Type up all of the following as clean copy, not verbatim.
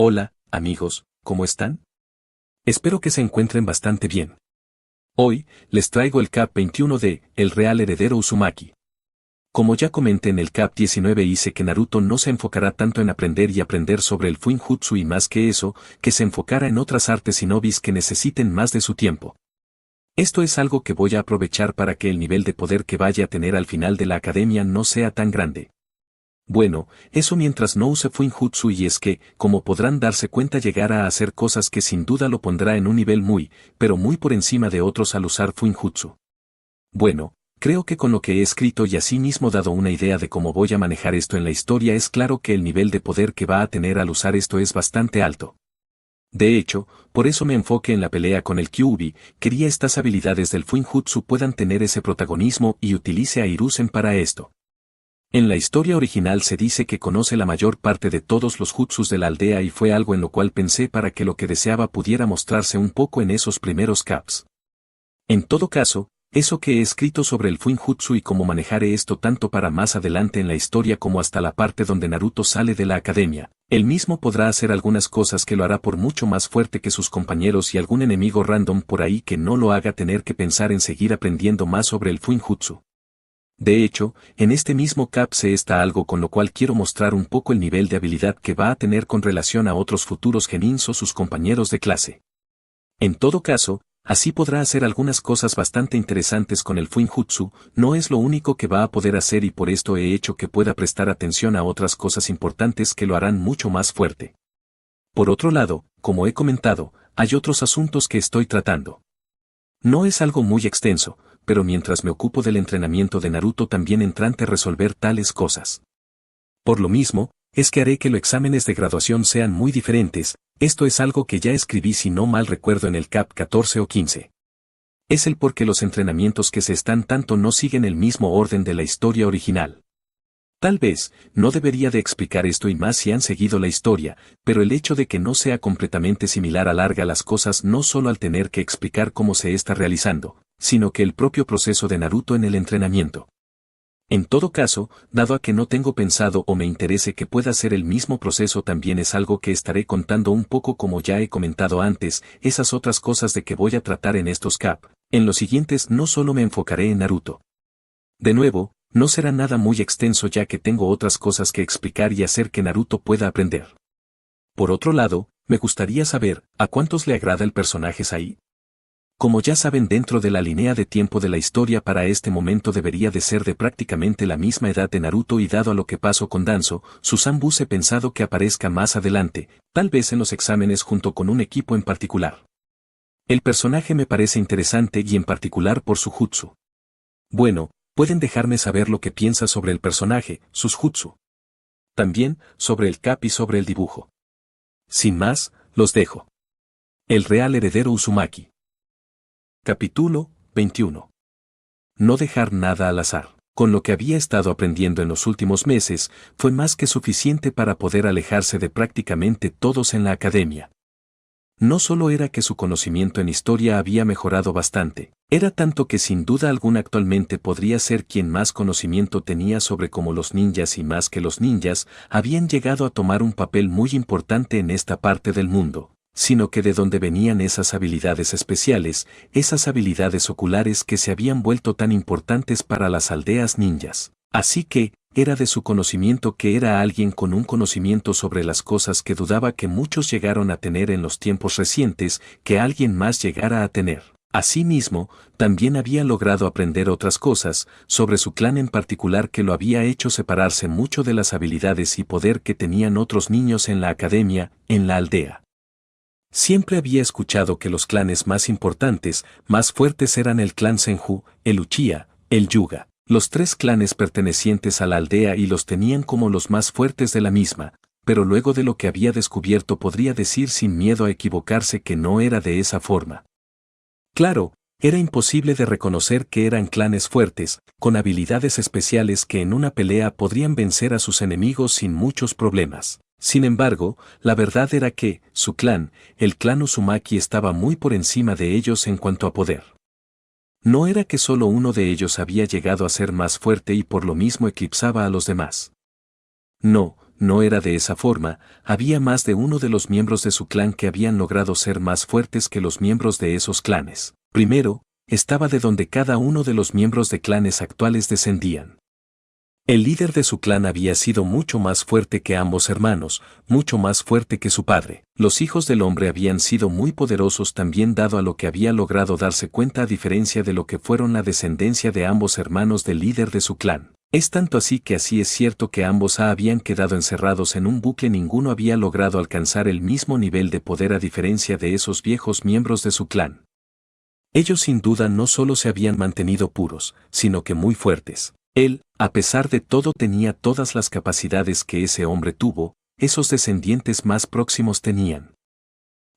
Hola, amigos, ¿cómo están? Espero que se encuentren bastante bien. Hoy, les traigo el Cap 21 de El Real Heredero Uzumaki. Como ya comenté en el Cap 19 hice que Naruto no se enfocará tanto en aprender y aprender sobre el Fuinjutsu y más que eso, que se enfocara en otras artes y nobis que necesiten más de su tiempo. Esto es algo que voy a aprovechar para que el nivel de poder que vaya a tener al final de la academia no sea tan grande. Bueno, eso mientras no use Fuinjutsu y es que, como podrán darse cuenta llegará a hacer cosas que sin duda lo pondrá en un nivel muy, pero muy por encima de otros al usar Fuinjutsu. Bueno, creo que con lo que he escrito y asimismo dado una idea de cómo voy a manejar esto en la historia es claro que el nivel de poder que va a tener al usar esto es bastante alto. De hecho, por eso me enfoqué en la pelea con el Kyuubi, quería estas habilidades del Fuinjutsu puedan tener ese protagonismo y utilice a Hiruzen para esto. En la historia original se dice que conoce la mayor parte de todos los jutsus de la aldea y fue algo en lo cual pensé para que lo que deseaba pudiera mostrarse un poco en esos primeros caps. En todo caso, eso que he escrito sobre el Fuinjutsu y cómo manejaré esto tanto para más adelante en la historia como hasta la parte donde Naruto sale de la academia, él mismo podrá hacer algunas cosas que lo hará por mucho más fuerte que sus compañeros y algún enemigo random por ahí que no lo haga tener que pensar en seguir aprendiendo más sobre el Fuinjutsu. De hecho, en este mismo cap se está algo con lo cual quiero mostrar un poco el nivel de habilidad que va a tener con relación a otros futuros genins o sus compañeros de clase. En todo caso, así podrá hacer algunas cosas bastante interesantes con el Fuinjutsu, no es lo único que va a poder hacer y por esto he hecho que pueda prestar atención a otras cosas importantes que lo harán mucho más fuerte. Por otro lado, como he comentado, hay otros asuntos que estoy tratando. No es algo muy extenso, pero mientras me ocupo del entrenamiento de Naruto también entrante resolver tales cosas. Por lo mismo, es que haré que los exámenes de graduación sean muy diferentes, esto es algo que ya escribí si no mal recuerdo en el Cap 14 o 15. Es el porque los entrenamientos que se están tanto no siguen el mismo orden de la historia original. Tal vez, no debería de explicar esto y más si han seguido la historia, pero el hecho de que no sea completamente similar alarga las cosas no solo al tener que explicar cómo se está realizando, sino que el propio proceso de Naruto en el entrenamiento. En todo caso, dado a que no tengo pensado o me interese que pueda ser el mismo proceso también es algo que estaré contando un poco como ya he comentado antes, esas otras cosas de que voy a tratar en estos cap, en los siguientes no solo me enfocaré en Naruto. De nuevo, no será nada muy extenso ya que tengo otras cosas que explicar y hacer que Naruto pueda aprender. Por otro lado, me gustaría saber, ¿a cuántos le agrada el personaje Sai? Como ya saben dentro de la línea de tiempo de la historia para este momento debería de ser de prácticamente la misma edad de Naruto y dado a lo que pasó con Danzo, Susan Bus he pensado que aparezca más adelante, tal vez en los exámenes junto con un equipo en particular. El personaje me parece interesante y en particular por su jutsu. Bueno, pueden dejarme saber lo que piensa sobre el personaje, sus jutsu. También, sobre el cap y sobre el dibujo. Sin más, los dejo. El Real Heredero Uzumaki. Capítulo 21. No dejar nada al azar. Con lo que había estado aprendiendo en los últimos meses, fue más que suficiente para poder alejarse de prácticamente todos en la academia. No solo era que su conocimiento en historia había mejorado bastante, era tanto que sin duda alguna actualmente podría ser quien más conocimiento tenía sobre cómo los ninjas y más que los ninjas, habían llegado a tomar un papel muy importante en esta parte del mundo, sino que de donde venían esas habilidades especiales, esas habilidades oculares que se habían vuelto tan importantes para las aldeas ninjas. Así que, era de su conocimiento que era alguien con un conocimiento sobre las cosas que dudaba que muchos llegaron a tener en los tiempos recientes, que alguien más llegara a tener. Asimismo, también había logrado aprender otras cosas, sobre su clan en particular que lo había hecho separarse mucho de las habilidades y poder que tenían otros niños en la academia, en la aldea. Siempre había escuchado que los clanes más importantes, más fuertes eran el clan Senju, el Uchiha, el Hyuga. Los tres clanes pertenecientes a la aldea y los tenían como los más fuertes de la misma, pero luego de lo que había descubierto podría decir sin miedo a equivocarse que no era de esa forma. Claro, era imposible de reconocer que eran clanes fuertes, con habilidades especiales que en una pelea podrían vencer a sus enemigos sin muchos problemas. Sin embargo, la verdad era que, su clan, el clan Uzumaki estaba muy por encima de ellos en cuanto a poder. No era que solo uno de ellos había llegado a ser más fuerte y por lo mismo eclipsaba a los demás. No, no era de esa forma, había más de uno de los miembros de su clan que habían logrado ser más fuertes que los miembros de esos clanes. Primero, estaba de donde cada uno de los miembros de clanes actuales descendían. El líder de su clan había sido mucho más fuerte que ambos hermanos, mucho más fuerte que su padre. Los hijos del hombre habían sido muy poderosos también dado a lo que había logrado darse cuenta a diferencia de lo que fueron la descendencia de ambos hermanos del líder de su clan. Es tanto así que así es cierto que ambos habían quedado encerrados en un bucle, ninguno había logrado alcanzar el mismo nivel de poder a diferencia de esos viejos miembros de su clan. Ellos sin duda no solo se habían mantenido puros, sino que muy fuertes. Él, a pesar de todo, tenía todas las capacidades que ese hombre tuvo, esos descendientes más próximos tenían.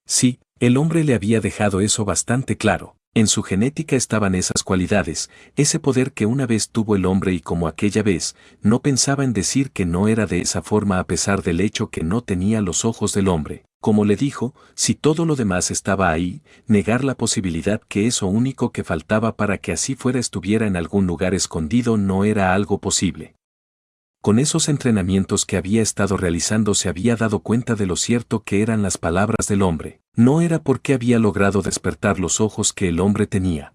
Sí, el hombre le había dejado eso bastante claro. En su genética estaban esas cualidades, ese poder que una vez tuvo el hombre y como aquella vez, no pensaba en decir que no era de esa forma a pesar del hecho que no tenía los ojos del hombre. Como le dijo, si todo lo demás estaba ahí, negar la posibilidad que eso único que faltaba para que así fuera estuviera en algún lugar escondido no era algo posible. Con esos entrenamientos que había estado realizando se había dado cuenta de lo cierto que eran las palabras del hombre. No era porque había logrado despertar los ojos que el hombre tenía.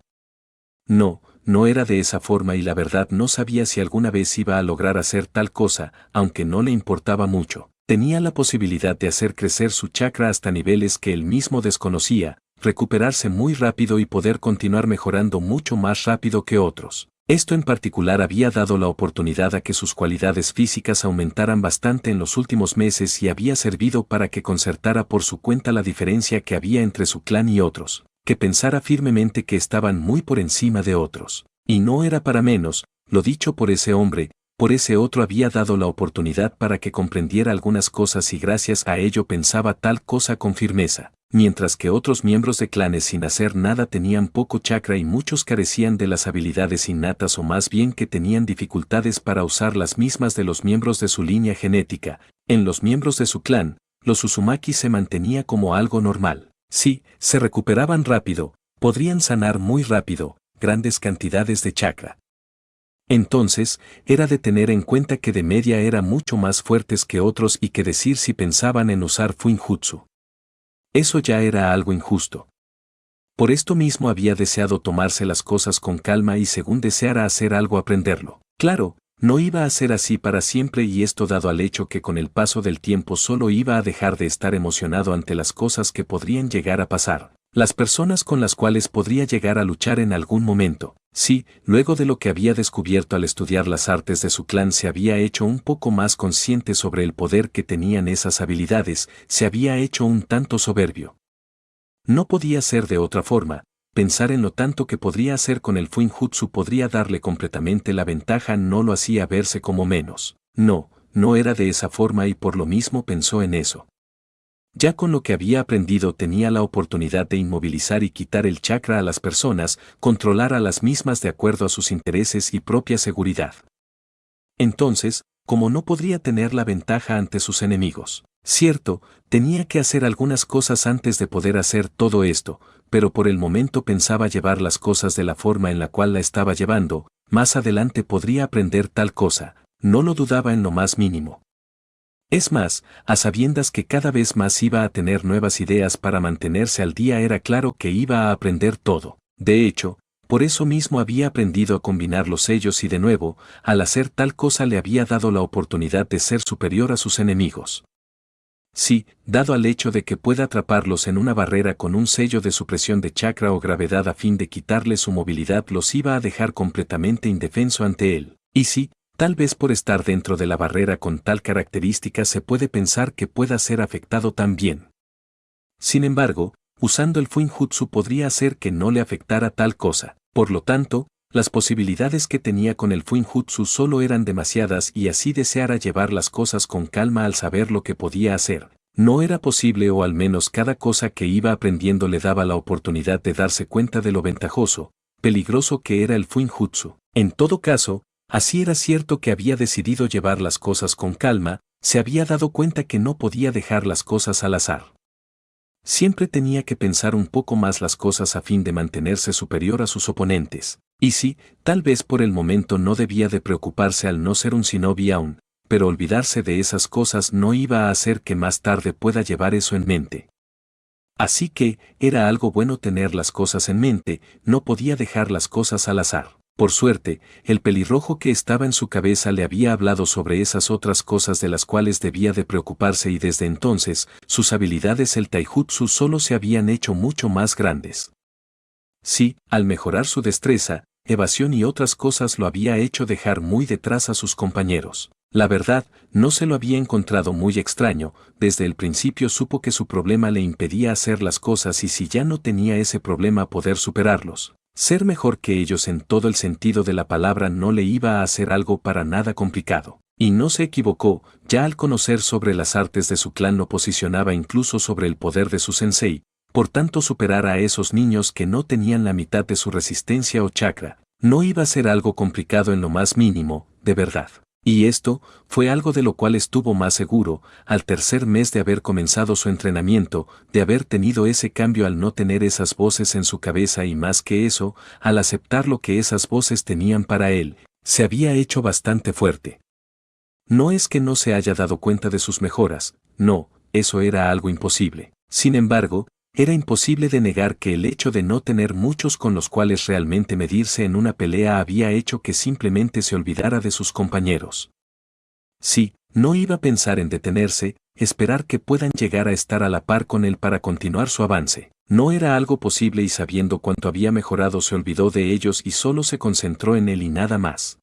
No, no era de esa forma y la verdad no sabía si alguna vez iba a lograr hacer tal cosa, aunque no le importaba mucho. Tenía la posibilidad de hacer crecer su chakra hasta niveles que él mismo desconocía, recuperarse muy rápido y poder continuar mejorando mucho más rápido que otros. Esto en particular había dado la oportunidad a que sus cualidades físicas aumentaran bastante en los últimos meses y había servido para que concertara por su cuenta la diferencia que había entre su clan y otros, que pensara firmemente que estaban muy por encima de otros. Y no era para menos, lo dicho por ese hombre, por ese otro había dado la oportunidad para que comprendiera algunas cosas y gracias a ello pensaba tal cosa con firmeza. Mientras que otros miembros de clanes sin hacer nada tenían poco chakra y muchos carecían de las habilidades innatas o más bien que tenían dificultades para usar las mismas de los miembros de su línea genética, en los miembros de su clan, los Uzumaki se mantenía como algo normal. Sí, se recuperaban rápido, podrían sanar muy rápido, grandes cantidades de chakra. Entonces, era de tener en cuenta que de media eran mucho más fuertes que otros y que decir si pensaban en usar Fuinjutsu. Eso ya era algo injusto. Por esto mismo había deseado tomarse las cosas con calma y según deseara hacer algo aprenderlo. Claro, no iba a ser así para siempre y esto dado al hecho que con el paso del tiempo solo iba a dejar de estar emocionado ante las cosas que podrían llegar a pasar, las personas con las cuales podría llegar a luchar en algún momento. Sí, luego de lo que había descubierto al estudiar las artes de su clan se había hecho un poco más consciente sobre el poder que tenían esas habilidades, se había hecho un tanto soberbio. No podía ser de otra forma, pensar en lo tanto que podría hacer con el Fuinjutsu podría darle completamente la ventaja no lo hacía verse como menos. No, no era de esa forma y por lo mismo pensó en eso. Ya con lo que había aprendido tenía la oportunidad de inmovilizar y quitar el chakra a las personas, controlar a las mismas de acuerdo a sus intereses y propia seguridad. Entonces, como no podría tener la ventaja ante sus enemigos. Cierto, tenía que hacer algunas cosas antes de poder hacer todo esto, pero por el momento pensaba llevar las cosas de la forma en la cual la estaba llevando, más adelante podría aprender tal cosa, no lo dudaba en lo más mínimo. Es más, a sabiendas que cada vez más iba a tener nuevas ideas para mantenerse al día era claro que iba a aprender todo. De hecho, por eso mismo había aprendido a combinar los sellos y de nuevo, al hacer tal cosa le había dado la oportunidad de ser superior a sus enemigos. Sí, dado al hecho de que pueda atraparlos en una barrera con un sello de supresión de chakra o gravedad a fin de quitarle su movilidad los iba a dejar completamente indefenso ante él. Y sí, tal vez por estar dentro de la barrera con tal característica se puede pensar que pueda ser afectado también. Sin embargo, usando el Fuinjutsu podría hacer que no le afectara tal cosa. Por lo tanto, las posibilidades que tenía con el Fuinjutsu solo eran demasiadas y así deseara llevar las cosas con calma al saber lo que podía hacer. No era posible o al menos cada cosa que iba aprendiendo le daba la oportunidad de darse cuenta de lo ventajoso, peligroso que era el Fuinjutsu. En todo caso, así era cierto que había decidido llevar las cosas con calma, se había dado cuenta que no podía dejar las cosas al azar. Siempre tenía que pensar un poco más las cosas a fin de mantenerse superior a sus oponentes. Y sí, tal vez por el momento no debía de preocuparse al no ser un shinobi aún, pero olvidarse de esas cosas no iba a hacer que más tarde pueda llevar eso en mente. Así que, era algo bueno tener las cosas en mente, no podía dejar las cosas al azar. Por suerte, el pelirrojo que estaba en su cabeza le había hablado sobre esas otras cosas de las cuales debía de preocuparse y desde entonces, sus habilidades el taijutsu solo se habían hecho mucho más grandes. Sí, al mejorar su destreza, evasión y otras cosas lo había hecho dejar muy detrás a sus compañeros. La verdad, no se lo había encontrado muy extraño, desde el principio supo que su problema le impedía hacer las cosas y si ya no tenía ese problema poder superarlos. Ser mejor que ellos en todo el sentido de la palabra no le iba a hacer algo para nada complicado. Y no se equivocó, ya al conocer sobre las artes de su clan lo posicionaba incluso sobre el poder de su sensei, por tanto superar a esos niños que no tenían la mitad de su resistencia o chakra, no iba a ser algo complicado en lo más mínimo, de verdad. Y esto fue algo de lo cual estuvo más seguro, al tercer mes de haber comenzado su entrenamiento, de haber tenido ese cambio al no tener esas voces en su cabeza y más que eso, al aceptar lo que esas voces tenían para él, se había hecho bastante fuerte. No es que no se haya dado cuenta de sus mejoras, no, eso era algo imposible. Sin embargo, era imposible de negar que el hecho de no tener muchos con los cuales realmente medirse en una pelea había hecho que simplemente se olvidara de sus compañeros. Sí, no iba a pensar en detenerse, esperar que puedan llegar a estar a la par con él para continuar su avance. No era algo posible y sabiendo cuánto había mejorado se olvidó de ellos y solo se concentró en él y nada más.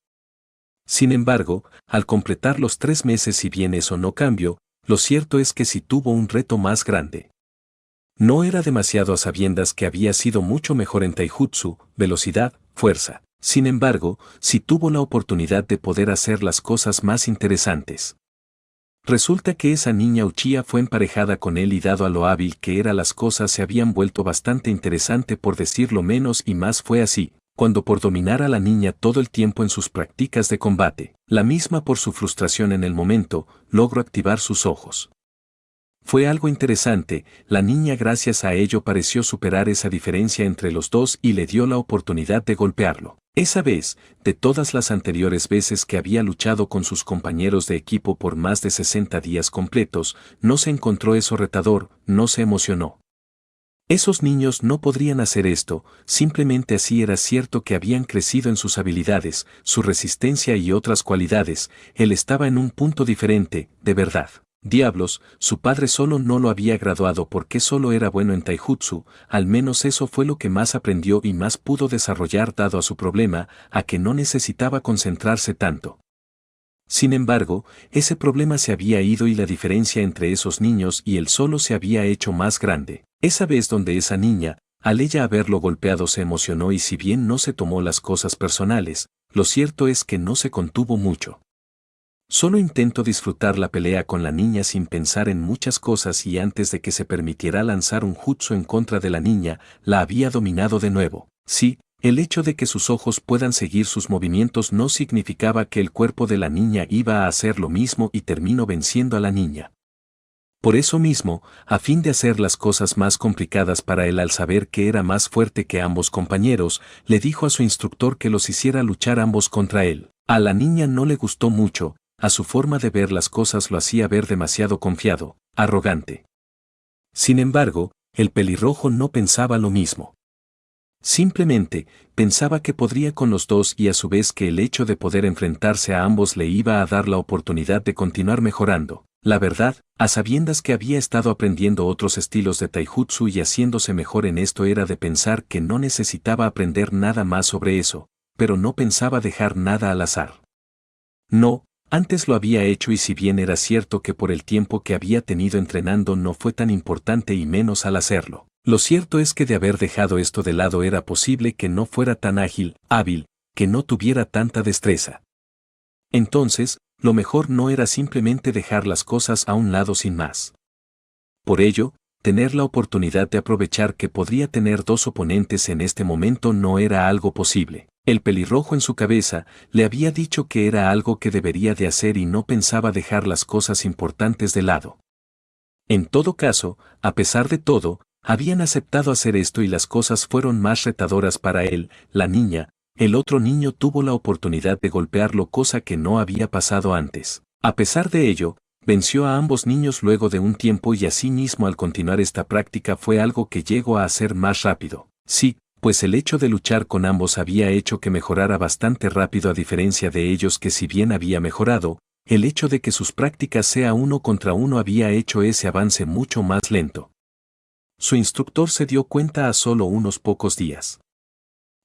Sin embargo, al completar los 3 meses si bien eso no cambió, lo cierto es que sí tuvo un reto más grande. No era demasiado a sabiendas que había sido mucho mejor en taijutsu, velocidad, fuerza. Sin embargo, sí tuvo la oportunidad de poder hacer las cosas más interesantes. Resulta que esa niña Uchiha fue emparejada con él y dado a lo hábil que era las cosas se habían vuelto bastante interesante por decirlo menos y más fue así, cuando por dominar a la niña todo el tiempo en sus prácticas de combate, la misma por su frustración en el momento, logró activar sus ojos. Fue algo interesante, la niña gracias a ello pareció superar esa diferencia entre los dos y le dio la oportunidad de golpearlo. Esa vez, de todas las anteriores veces que había luchado con sus compañeros de equipo por más de 60 días completos, no se encontró eso retador, no se emocionó. Esos niños no podrían hacer esto, simplemente así era cierto que habían crecido en sus habilidades, su resistencia y otras cualidades, él estaba en un punto diferente, de verdad. Diablos, su padre solo no lo había graduado porque solo era bueno en taijutsu, al menos eso fue lo que más aprendió y más pudo desarrollar dado a su problema, a que no necesitaba concentrarse tanto. Sin embargo, ese problema se había ido y la diferencia entre esos niños y él solo se había hecho más grande. Esa vez donde esa niña, al ella haberlo golpeado se emocionó y si bien no se tomó las cosas personales, lo cierto es que no se contuvo mucho. Solo intento disfrutar la pelea con la niña sin pensar en muchas cosas y antes de que se permitiera lanzar un jutsu en contra de la niña, la había dominado de nuevo. Sí, el hecho de que sus ojos puedan seguir sus movimientos no significaba que el cuerpo de la niña iba a hacer lo mismo y terminó venciendo a la niña. Por eso mismo, a fin de hacer las cosas más complicadas para él al saber que era más fuerte que ambos compañeros, le dijo a su instructor que los hiciera luchar ambos contra él. A la niña no le gustó mucho, a su forma de ver las cosas lo hacía ver demasiado confiado, arrogante. Sin embargo, el pelirrojo no pensaba lo mismo. Simplemente, pensaba que podría con los dos y a su vez que el hecho de poder enfrentarse a ambos le iba a dar la oportunidad de continuar mejorando. La verdad, a sabiendas que había estado aprendiendo otros estilos de taijutsu y haciéndose mejor en esto era de pensar que no necesitaba aprender nada más sobre eso, pero no pensaba dejar nada al azar. No, antes lo había hecho y si bien era cierto que por el tiempo que había tenido entrenando no fue tan importante y menos al hacerlo. Lo cierto es que de haber dejado esto de lado era posible que no fuera tan hábil, que no tuviera tanta destreza. Entonces, lo mejor no era simplemente dejar las cosas a un lado sin más. Por ello, tener la oportunidad de aprovechar que podría tener dos oponentes en este momento no era algo posible. El pelirrojo en su cabeza le había dicho que era algo que debería de hacer y no pensaba dejar las cosas importantes de lado. En todo caso, a pesar de todo, habían aceptado hacer esto y las cosas fueron más retadoras para él, la niña. El otro niño tuvo la oportunidad de golpearlo cosa que no había pasado antes. A pesar de ello, venció a ambos niños luego de un tiempo y asimismo al continuar esta práctica fue algo que llegó a ser más rápido. Sí, pues el hecho de luchar con ambos había hecho que mejorara bastante rápido a diferencia de ellos que si bien había mejorado, el hecho de que sus prácticas sea uno contra uno había hecho ese avance mucho más lento. Su instructor se dio cuenta a solo unos pocos días.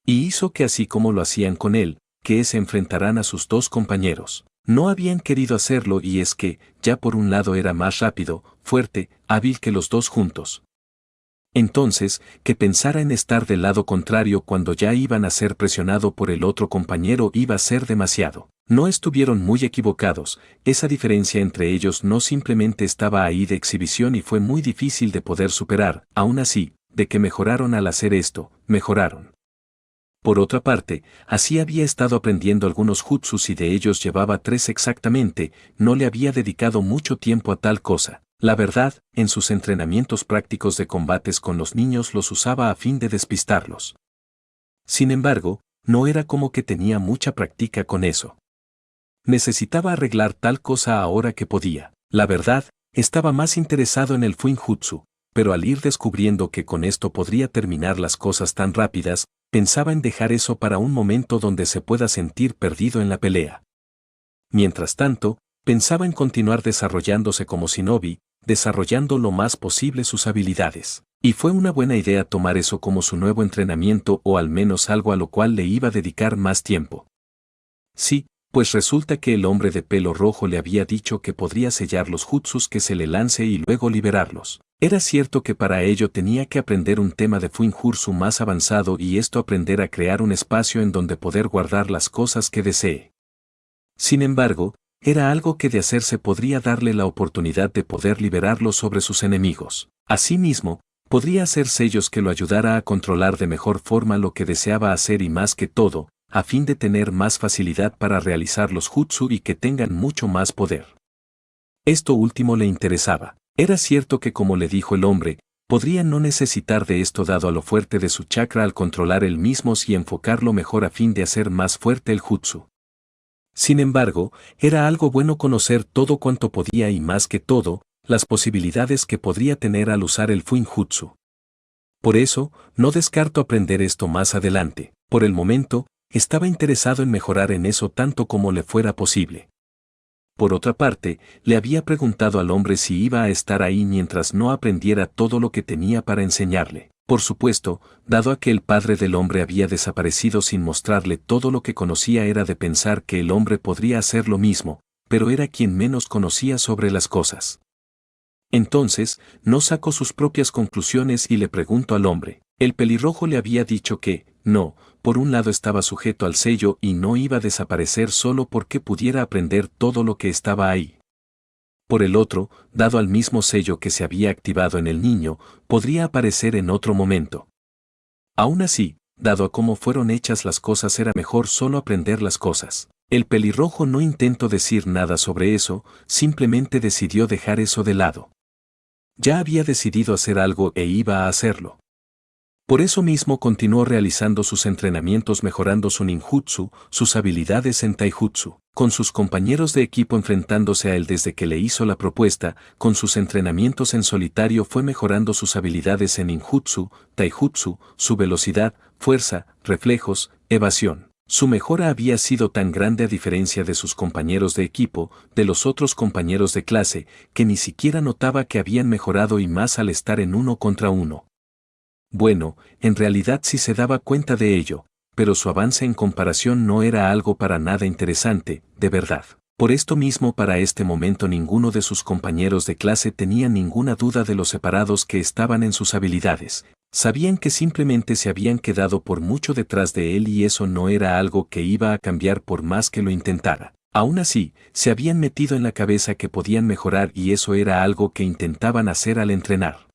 Y hizo que así como lo hacían con él, que se enfrentaran a sus dos compañeros. No habían querido hacerlo y es que, ya por un lado era más rápido, fuerte, hábil que los dos juntos. Entonces, que pensara en estar del lado contrario cuando ya iban a ser presionado por el otro compañero iba a ser demasiado. No estuvieron muy equivocados, esa diferencia entre ellos no simplemente estaba ahí de exhibición y fue muy difícil de poder superar, aún así, de que mejoraron al hacer esto, mejoraron. Por otra parte, así había estado aprendiendo algunos jutsus y de ellos llevaba 3 exactamente, no le había dedicado mucho tiempo a tal cosa. La verdad, en sus entrenamientos prácticos de combates con los niños los usaba a fin de despistarlos. Sin embargo, no era como que tenía mucha práctica con eso. Necesitaba arreglar tal cosa ahora que podía. La verdad, estaba más interesado en el Fuinjutsu, pero al ir descubriendo que con esto podría terminar las cosas tan rápidas, pensaba en dejar eso para un momento donde se pueda sentir perdido en la pelea. Mientras tanto, pensaba en continuar desarrollándose como shinobi, desarrollando lo más posible sus habilidades. Y fue una buena idea tomar eso como su nuevo entrenamiento o al menos algo a lo cual le iba a dedicar más tiempo. Sí, pues resulta que el hombre de pelo rojo le había dicho que podría sellar los jutsus que se le lance y luego liberarlos. Era cierto que para ello tenía que aprender un tema de Fuinjutsu más avanzado y esto aprender a crear un espacio en donde poder guardar las cosas que desee. Sin embargo, era algo que de hacerse podría darle la oportunidad de poder liberarlo sobre sus enemigos. Asimismo, podría hacer sellos que lo ayudara a controlar de mejor forma lo que deseaba hacer y más que todo, a fin de tener más facilidad para realizar los jutsu y que tengan mucho más poder. Esto último le interesaba. Era cierto que como le dijo el hombre, podría no necesitar de esto dado a lo fuerte de su chakra al controlar él mismo y enfocarlo mejor a fin de hacer más fuerte el jutsu. Sin embargo, era algo bueno conocer todo cuanto podía y más que todo, las posibilidades que podría tener al usar el Fuinjutsu. Por eso, no descarto aprender esto más adelante. Por el momento, estaba interesado en mejorar en eso tanto como le fuera posible. Por otra parte, le había preguntado al hombre si iba a estar ahí mientras no aprendiera todo lo que tenía para enseñarle. Por supuesto, dado a que el padre del hombre había desaparecido sin mostrarle todo lo que conocía era de pensar que el hombre podría hacer lo mismo, pero era quien menos conocía sobre las cosas. Entonces, no sacó sus propias conclusiones y le preguntó al hombre. El pelirrojo le había dicho que, no, por un lado estaba sujeto al sello y no iba a desaparecer solo porque pudiera aprender todo lo que estaba ahí. Por el otro, dado al mismo sello que se había activado en el niño, podría aparecer en otro momento. Aún así, dado a cómo fueron hechas las cosas era mejor solo aprender las cosas. El pelirrojo no intentó decir nada sobre eso, simplemente decidió dejar eso de lado. Ya había decidido hacer algo e iba a hacerlo. Por eso mismo continuó realizando sus entrenamientos mejorando su ninjutsu, sus habilidades en taijutsu, con sus compañeros de equipo enfrentándose a él desde que le hizo la propuesta, con sus entrenamientos en solitario fue mejorando sus habilidades en ninjutsu, taijutsu, su velocidad, fuerza, reflejos, evasión. Su mejora había sido tan grande a diferencia de sus compañeros de equipo, de los otros compañeros de clase, que ni siquiera notaba que habían mejorado y más al estar en uno contra uno. Bueno, en realidad sí se daba cuenta de ello, pero su avance en comparación no era algo para nada interesante, de verdad. Por esto mismo para este momento ninguno de sus compañeros de clase tenía ninguna duda de lo separados que estaban en sus habilidades. Sabían que simplemente se habían quedado por mucho detrás de él y eso no era algo que iba a cambiar por más que lo intentara. Aún así, se habían metido en la cabeza que podían mejorar y eso era algo que intentaban hacer al entrenar.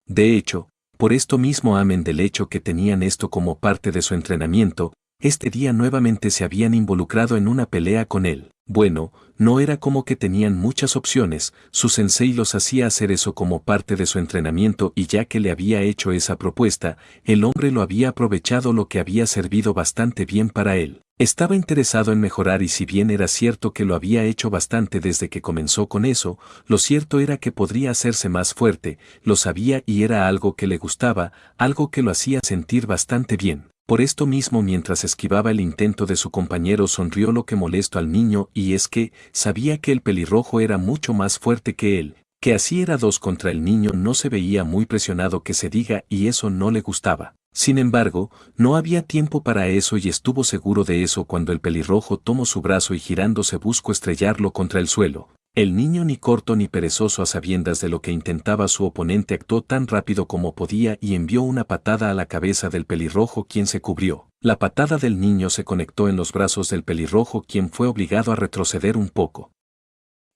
De hecho, por esto mismo amen del hecho que tenían esto como parte de su entrenamiento, este día nuevamente se habían involucrado en una pelea con él. Bueno, no era como que tenían muchas opciones, su sensei los hacía hacer eso como parte de su entrenamiento y ya que le había hecho esa propuesta, el hombre lo había aprovechado lo que había servido bastante bien para él. Estaba interesado en mejorar y si bien era cierto que lo había hecho bastante desde que comenzó con eso, lo cierto era que podría hacerse más fuerte, lo sabía y era algo que le gustaba, algo que lo hacía sentir bastante bien. Por esto mismo mientras esquivaba el intento de su compañero sonrió lo que molestó al niño y es que sabía que el pelirrojo era mucho más fuerte que él, que así era 2 contra el niño no se veía muy presionado que se diga y eso no le gustaba. Sin embargo, no había tiempo para eso y estuvo seguro de eso cuando el pelirrojo tomó su brazo y girándose buscó estrellarlo contra el suelo. El niño ni corto ni perezoso a sabiendas de lo que intentaba su oponente actuó tan rápido como podía y envió una patada a la cabeza del pelirrojo quien se cubrió. La patada del niño se conectó en los brazos del pelirrojo quien fue obligado a retroceder un poco.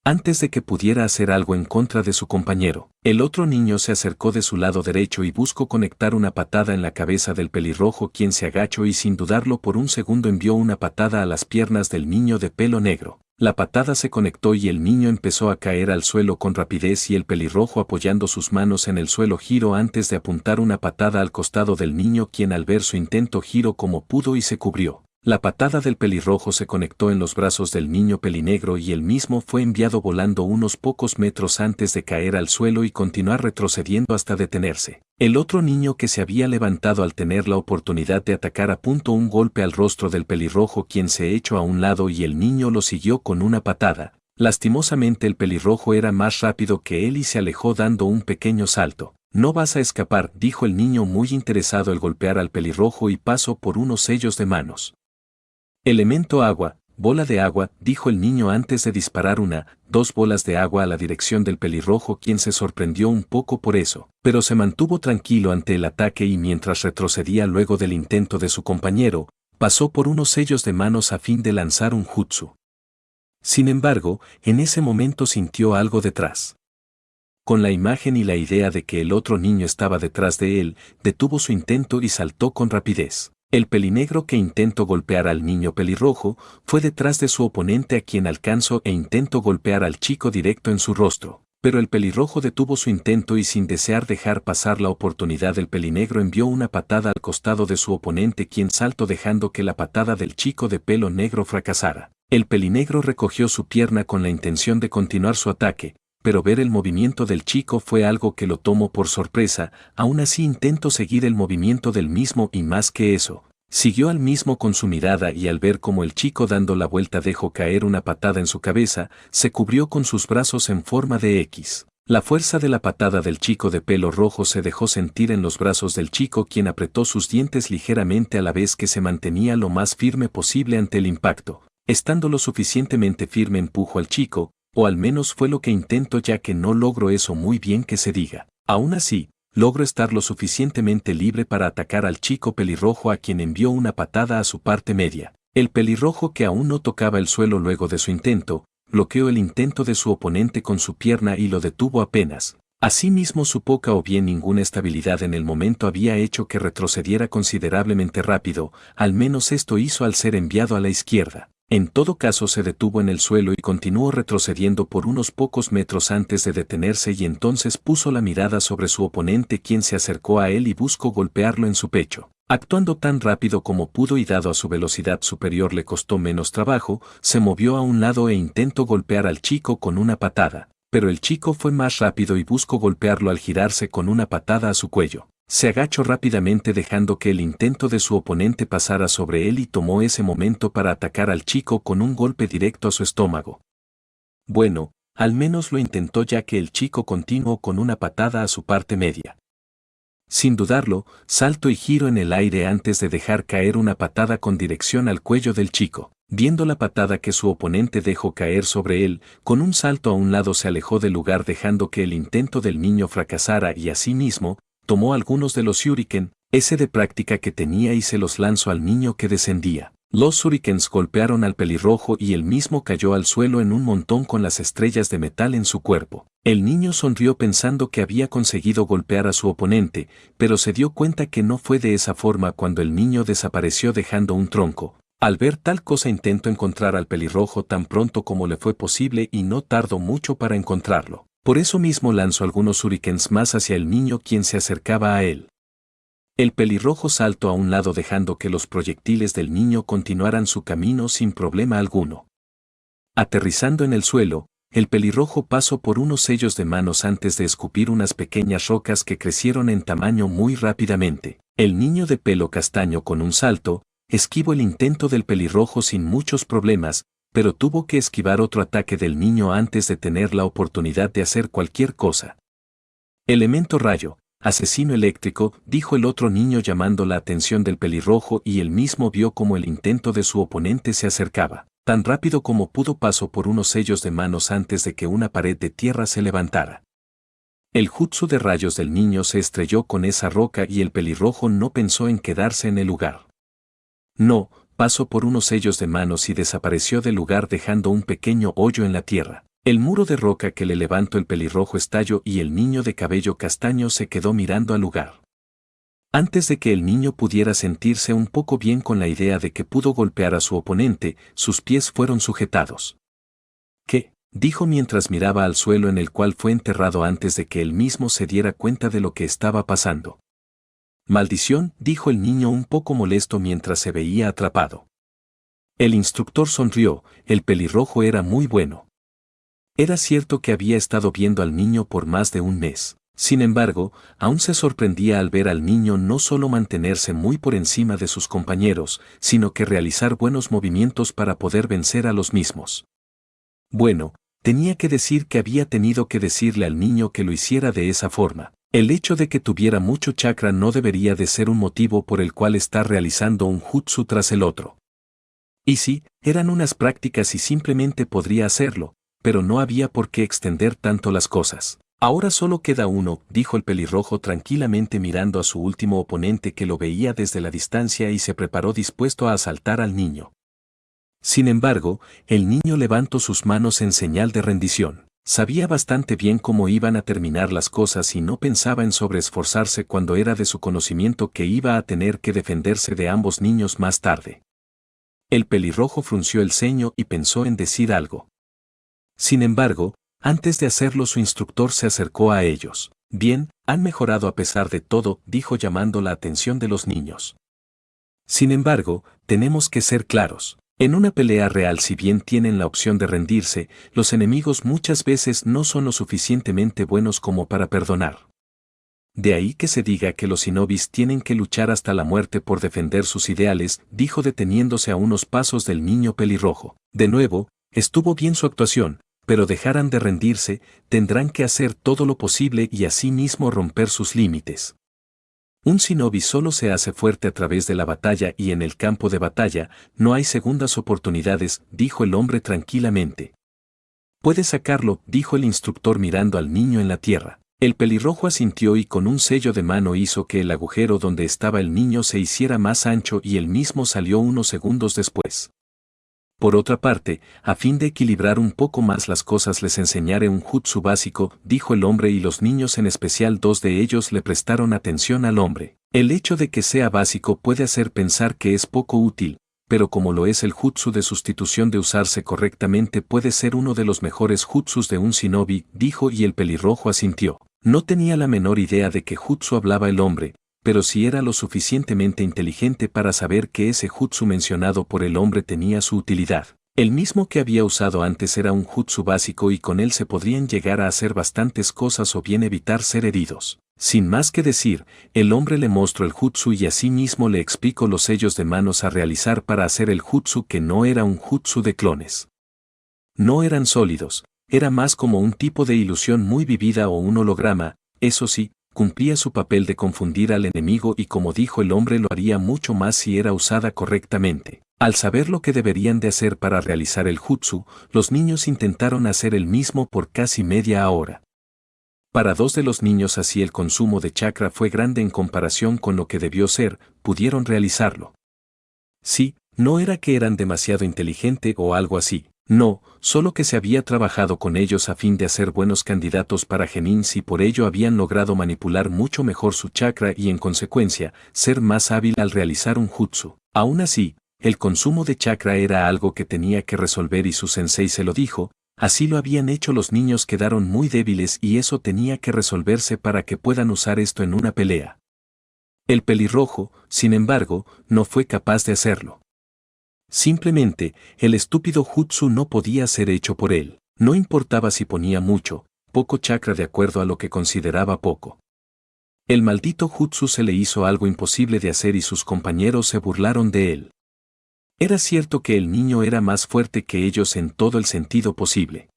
Antes de que pudiera hacer algo en contra de su compañero, el otro niño se acercó de su lado derecho y buscó conectar una patada en la cabeza del pelirrojo quien se agachó y sin dudarlo por un segundo envió una patada a las piernas del niño de pelo negro. La patada se conectó y el niño empezó a caer al suelo con rapidez y el pelirrojo apoyando sus manos en el suelo giró antes de apuntar una patada al costado del niño quien al ver su intento giró como pudo y se cubrió. La patada del pelirrojo se conectó en los brazos del niño pelinegro y el mismo fue enviado volando unos pocos metros antes de caer al suelo y continuar retrocediendo hasta detenerse. El otro niño que se había levantado al tener la oportunidad de atacar apuntó un golpe al rostro del pelirrojo quien se echó a un lado y el niño lo siguió con una patada. Lastimosamente el pelirrojo era más rápido que él y se alejó dando un pequeño salto. No vas a escapar, dijo el niño muy interesado al golpear al pelirrojo y pasó por unos sellos de manos. Elemento agua, bola de agua, dijo el niño antes de disparar 2 bolas de agua a la dirección del pelirrojo quien se sorprendió un poco por eso, pero se mantuvo tranquilo ante el ataque y mientras retrocedía luego del intento de su compañero, pasó por unos sellos de manos a fin de lanzar un jutsu. Sin embargo, en ese momento sintió algo detrás. Con la imagen y la idea de que el otro niño estaba detrás de él, detuvo su intento y saltó con rapidez. El pelinegro que intentó golpear al niño pelirrojo fue detrás de su oponente a quien alcanzó e intentó golpear al chico directo en su rostro. Pero el pelirrojo detuvo su intento y sin desear dejar pasar la oportunidad el pelinegro envió una patada al costado de su oponente quien saltó dejando que la patada del chico de pelo negro fracasara. El pelinegro recogió su pierna con la intención de continuar su ataque, pero ver el movimiento del chico fue algo que lo tomó por sorpresa, aún así intentó seguir el movimiento del mismo y más que eso, siguió al mismo con su mirada y al ver cómo el chico dando la vuelta dejó caer una patada en su cabeza, se cubrió con sus brazos en forma de X. La fuerza de la patada del chico de pelo rojo se dejó sentir en los brazos del chico quien apretó sus dientes ligeramente a la vez que se mantenía lo más firme posible ante el impacto. Estando lo suficientemente firme empujó al chico, o al menos fue lo que intento ya que no logro eso muy bien que se diga. Aún así, logro estar lo suficientemente libre para atacar al chico pelirrojo a quien envió una patada a su parte media. El pelirrojo que aún no tocaba el suelo luego de su intento, bloqueó el intento de su oponente con su pierna y lo detuvo apenas. Asimismo su poca o bien ninguna estabilidad en el momento había hecho que retrocediera considerablemente rápido, al menos esto hizo al ser enviado a la izquierda. En todo caso se detuvo en el suelo y continuó retrocediendo por unos pocos metros antes de detenerse y entonces puso la mirada sobre su oponente quien se acercó a él y buscó golpearlo en su pecho. Actuando tan rápido como pudo y dado a su velocidad superior le costó menos trabajo, se movió a un lado e intentó golpear al chico con una patada, pero el chico fue más rápido y buscó golpearlo al girarse con una patada a su cuello. Se agachó rápidamente dejando que el intento de su oponente pasara sobre él y tomó ese momento para atacar al chico con un golpe directo a su estómago. Bueno, al menos lo intentó ya que el chico continuó con una patada a su parte media. Sin dudarlo, salto y giro en el aire antes de dejar caer una patada con dirección al cuello del chico. Viendo la patada que su oponente dejó caer sobre él, con un salto a un lado se alejó del lugar dejando que el intento del niño fracasara y asimismo, tomó algunos de los shuriken, ese de práctica que tenía y se los lanzó al niño que descendía. Los shurikens golpearon al pelirrojo y él mismo cayó al suelo en un montón con las estrellas de metal en su cuerpo. El niño sonrió pensando que había conseguido golpear a su oponente, pero se dio cuenta que no fue de esa forma cuando el niño desapareció dejando un tronco. Al ver tal cosa intentó encontrar al pelirrojo tan pronto como le fue posible y no tardó mucho para encontrarlo. Por eso mismo lanzó algunos shurikens más hacia el niño quien se acercaba a él. El pelirrojo saltó a un lado dejando que los proyectiles del niño continuaran su camino sin problema alguno. Aterrizando en el suelo, el pelirrojo pasó por unos sellos de manos antes de escupir unas pequeñas rocas que crecieron en tamaño muy rápidamente. El niño de pelo castaño con un salto, esquivó el intento del pelirrojo sin muchos problemas, pero tuvo que esquivar otro ataque del niño antes de tener la oportunidad de hacer cualquier cosa. Elemento rayo, asesino eléctrico, dijo el otro niño llamando la atención del pelirrojo y él mismo vio como el intento de su oponente se acercaba. Tan rápido como pudo pasó por unos sellos de manos antes de que una pared de tierra se levantara. El jutsu de rayos del niño se estrelló con esa roca y el pelirrojo no pensó en quedarse en el lugar. No, pasó por unos sellos de manos y desapareció del lugar dejando un pequeño hoyo en la tierra. El muro de roca que le levantó el pelirrojo estalló y el niño de cabello castaño se quedó mirando al lugar. Antes de que el niño pudiera sentirse un poco bien con la idea de que pudo golpear a su oponente, sus pies fueron sujetados. ¿Qué? Dijo mientras miraba al suelo en el cual fue enterrado antes de que él mismo se diera cuenta de lo que estaba pasando. Maldición, dijo el niño un poco molesto mientras se veía atrapado. El instructor sonrió, el pelirrojo era muy bueno. Era cierto que había estado viendo al niño por más de un mes. Sin embargo, aún se sorprendía al ver al niño no solo mantenerse muy por encima de sus compañeros, sino que realizar buenos movimientos para poder vencer a los mismos. Bueno, tenía que decir que había tenido que decirle al niño que lo hiciera de esa forma. El hecho de que tuviera mucho chakra no debería de ser un motivo por el cual está realizando un jutsu tras el otro. Y sí, eran unas prácticas y simplemente podría hacerlo, pero no había por qué extender tanto las cosas. Ahora solo queda uno, dijo el pelirrojo tranquilamente mirando a su último oponente que lo veía desde la distancia y se preparó dispuesto a asaltar al niño. Sin embargo, el niño levantó sus manos en señal de rendición. Sabía bastante bien cómo iban a terminar las cosas y no pensaba en sobreesforzarse cuando era de su conocimiento que iba a tener que defenderse de ambos niños más tarde. El pelirrojo frunció el ceño y pensó en decir algo. Sin embargo, antes de hacerlo su instructor se acercó a ellos. Bien, han mejorado a pesar de todo, dijo llamando la atención de los niños. Sin embargo, tenemos que ser claros. En una pelea real, si bien tienen la opción de rendirse, los enemigos muchas veces no son lo suficientemente buenos como para perdonar. De ahí que se diga que los shinobis tienen que luchar hasta la muerte por defender sus ideales, dijo deteniéndose a unos pasos del niño pelirrojo. De nuevo, estuvo bien su actuación, pero dejarán de rendirse, tendrán que hacer todo lo posible y así mismo romper sus límites. Un shinobi solo se hace fuerte a través de la batalla y en el campo de batalla no hay segundas oportunidades, dijo el hombre tranquilamente. Puedes sacarlo, dijo el instructor mirando al niño en la tierra. El pelirrojo asintió y con un sello de mano hizo que el agujero donde estaba el niño se hiciera más ancho y él mismo salió unos segundos después. Por otra parte, a fin de equilibrar un poco más las cosas les enseñaré un jutsu básico, dijo el hombre y los niños en especial dos de ellos le prestaron atención al hombre. El hecho de que sea básico puede hacer pensar que es poco útil, pero como lo es el jutsu de sustitución de usarse correctamente puede ser uno de los mejores jutsus de un shinobi, dijo y el pelirrojo asintió. No tenía la menor idea de qué jutsu hablaba el hombre, pero sí era lo suficientemente inteligente para saber que ese jutsu mencionado por el hombre tenía su utilidad. El mismo que había usado antes era un jutsu básico y con él se podrían llegar a hacer bastantes cosas o bien evitar ser heridos. Sin más que decir, el hombre le mostró el jutsu y así mismo le explicó los sellos de manos a realizar para hacer el jutsu que no era un jutsu de clones. No eran sólidos, era más como un tipo de ilusión muy vivida o un holograma, eso sí, cumplía su papel de confundir al enemigo y como dijo el hombre lo haría mucho más si era usada correctamente. Al saber lo que deberían de hacer para realizar el jutsu, los niños intentaron hacer el mismo por casi media hora. Para dos de los niños así el consumo de chakra fue grande en comparación con lo que debió ser, pudieron realizarlo. Sí, no era que eran demasiado inteligente o algo así. No, solo que se había trabajado con ellos a fin de hacer buenos candidatos para genins y por ello habían logrado manipular mucho mejor su chakra y en consecuencia, ser más hábil al realizar un jutsu. Aún así, el consumo de chakra era algo que tenía que resolver y su sensei se lo dijo, así lo habían hecho los niños quedaron muy débiles y eso tenía que resolverse para que puedan usar esto en una pelea. El pelirrojo, sin embargo, no fue capaz de hacerlo. Simplemente, el estúpido jutsu no podía ser hecho por él. No importaba si ponía mucho, poco chakra de acuerdo a lo que consideraba poco. El maldito jutsu se le hizo algo imposible de hacer y sus compañeros se burlaron de él. Era cierto que el niño era más fuerte que ellos en todo el sentido posible.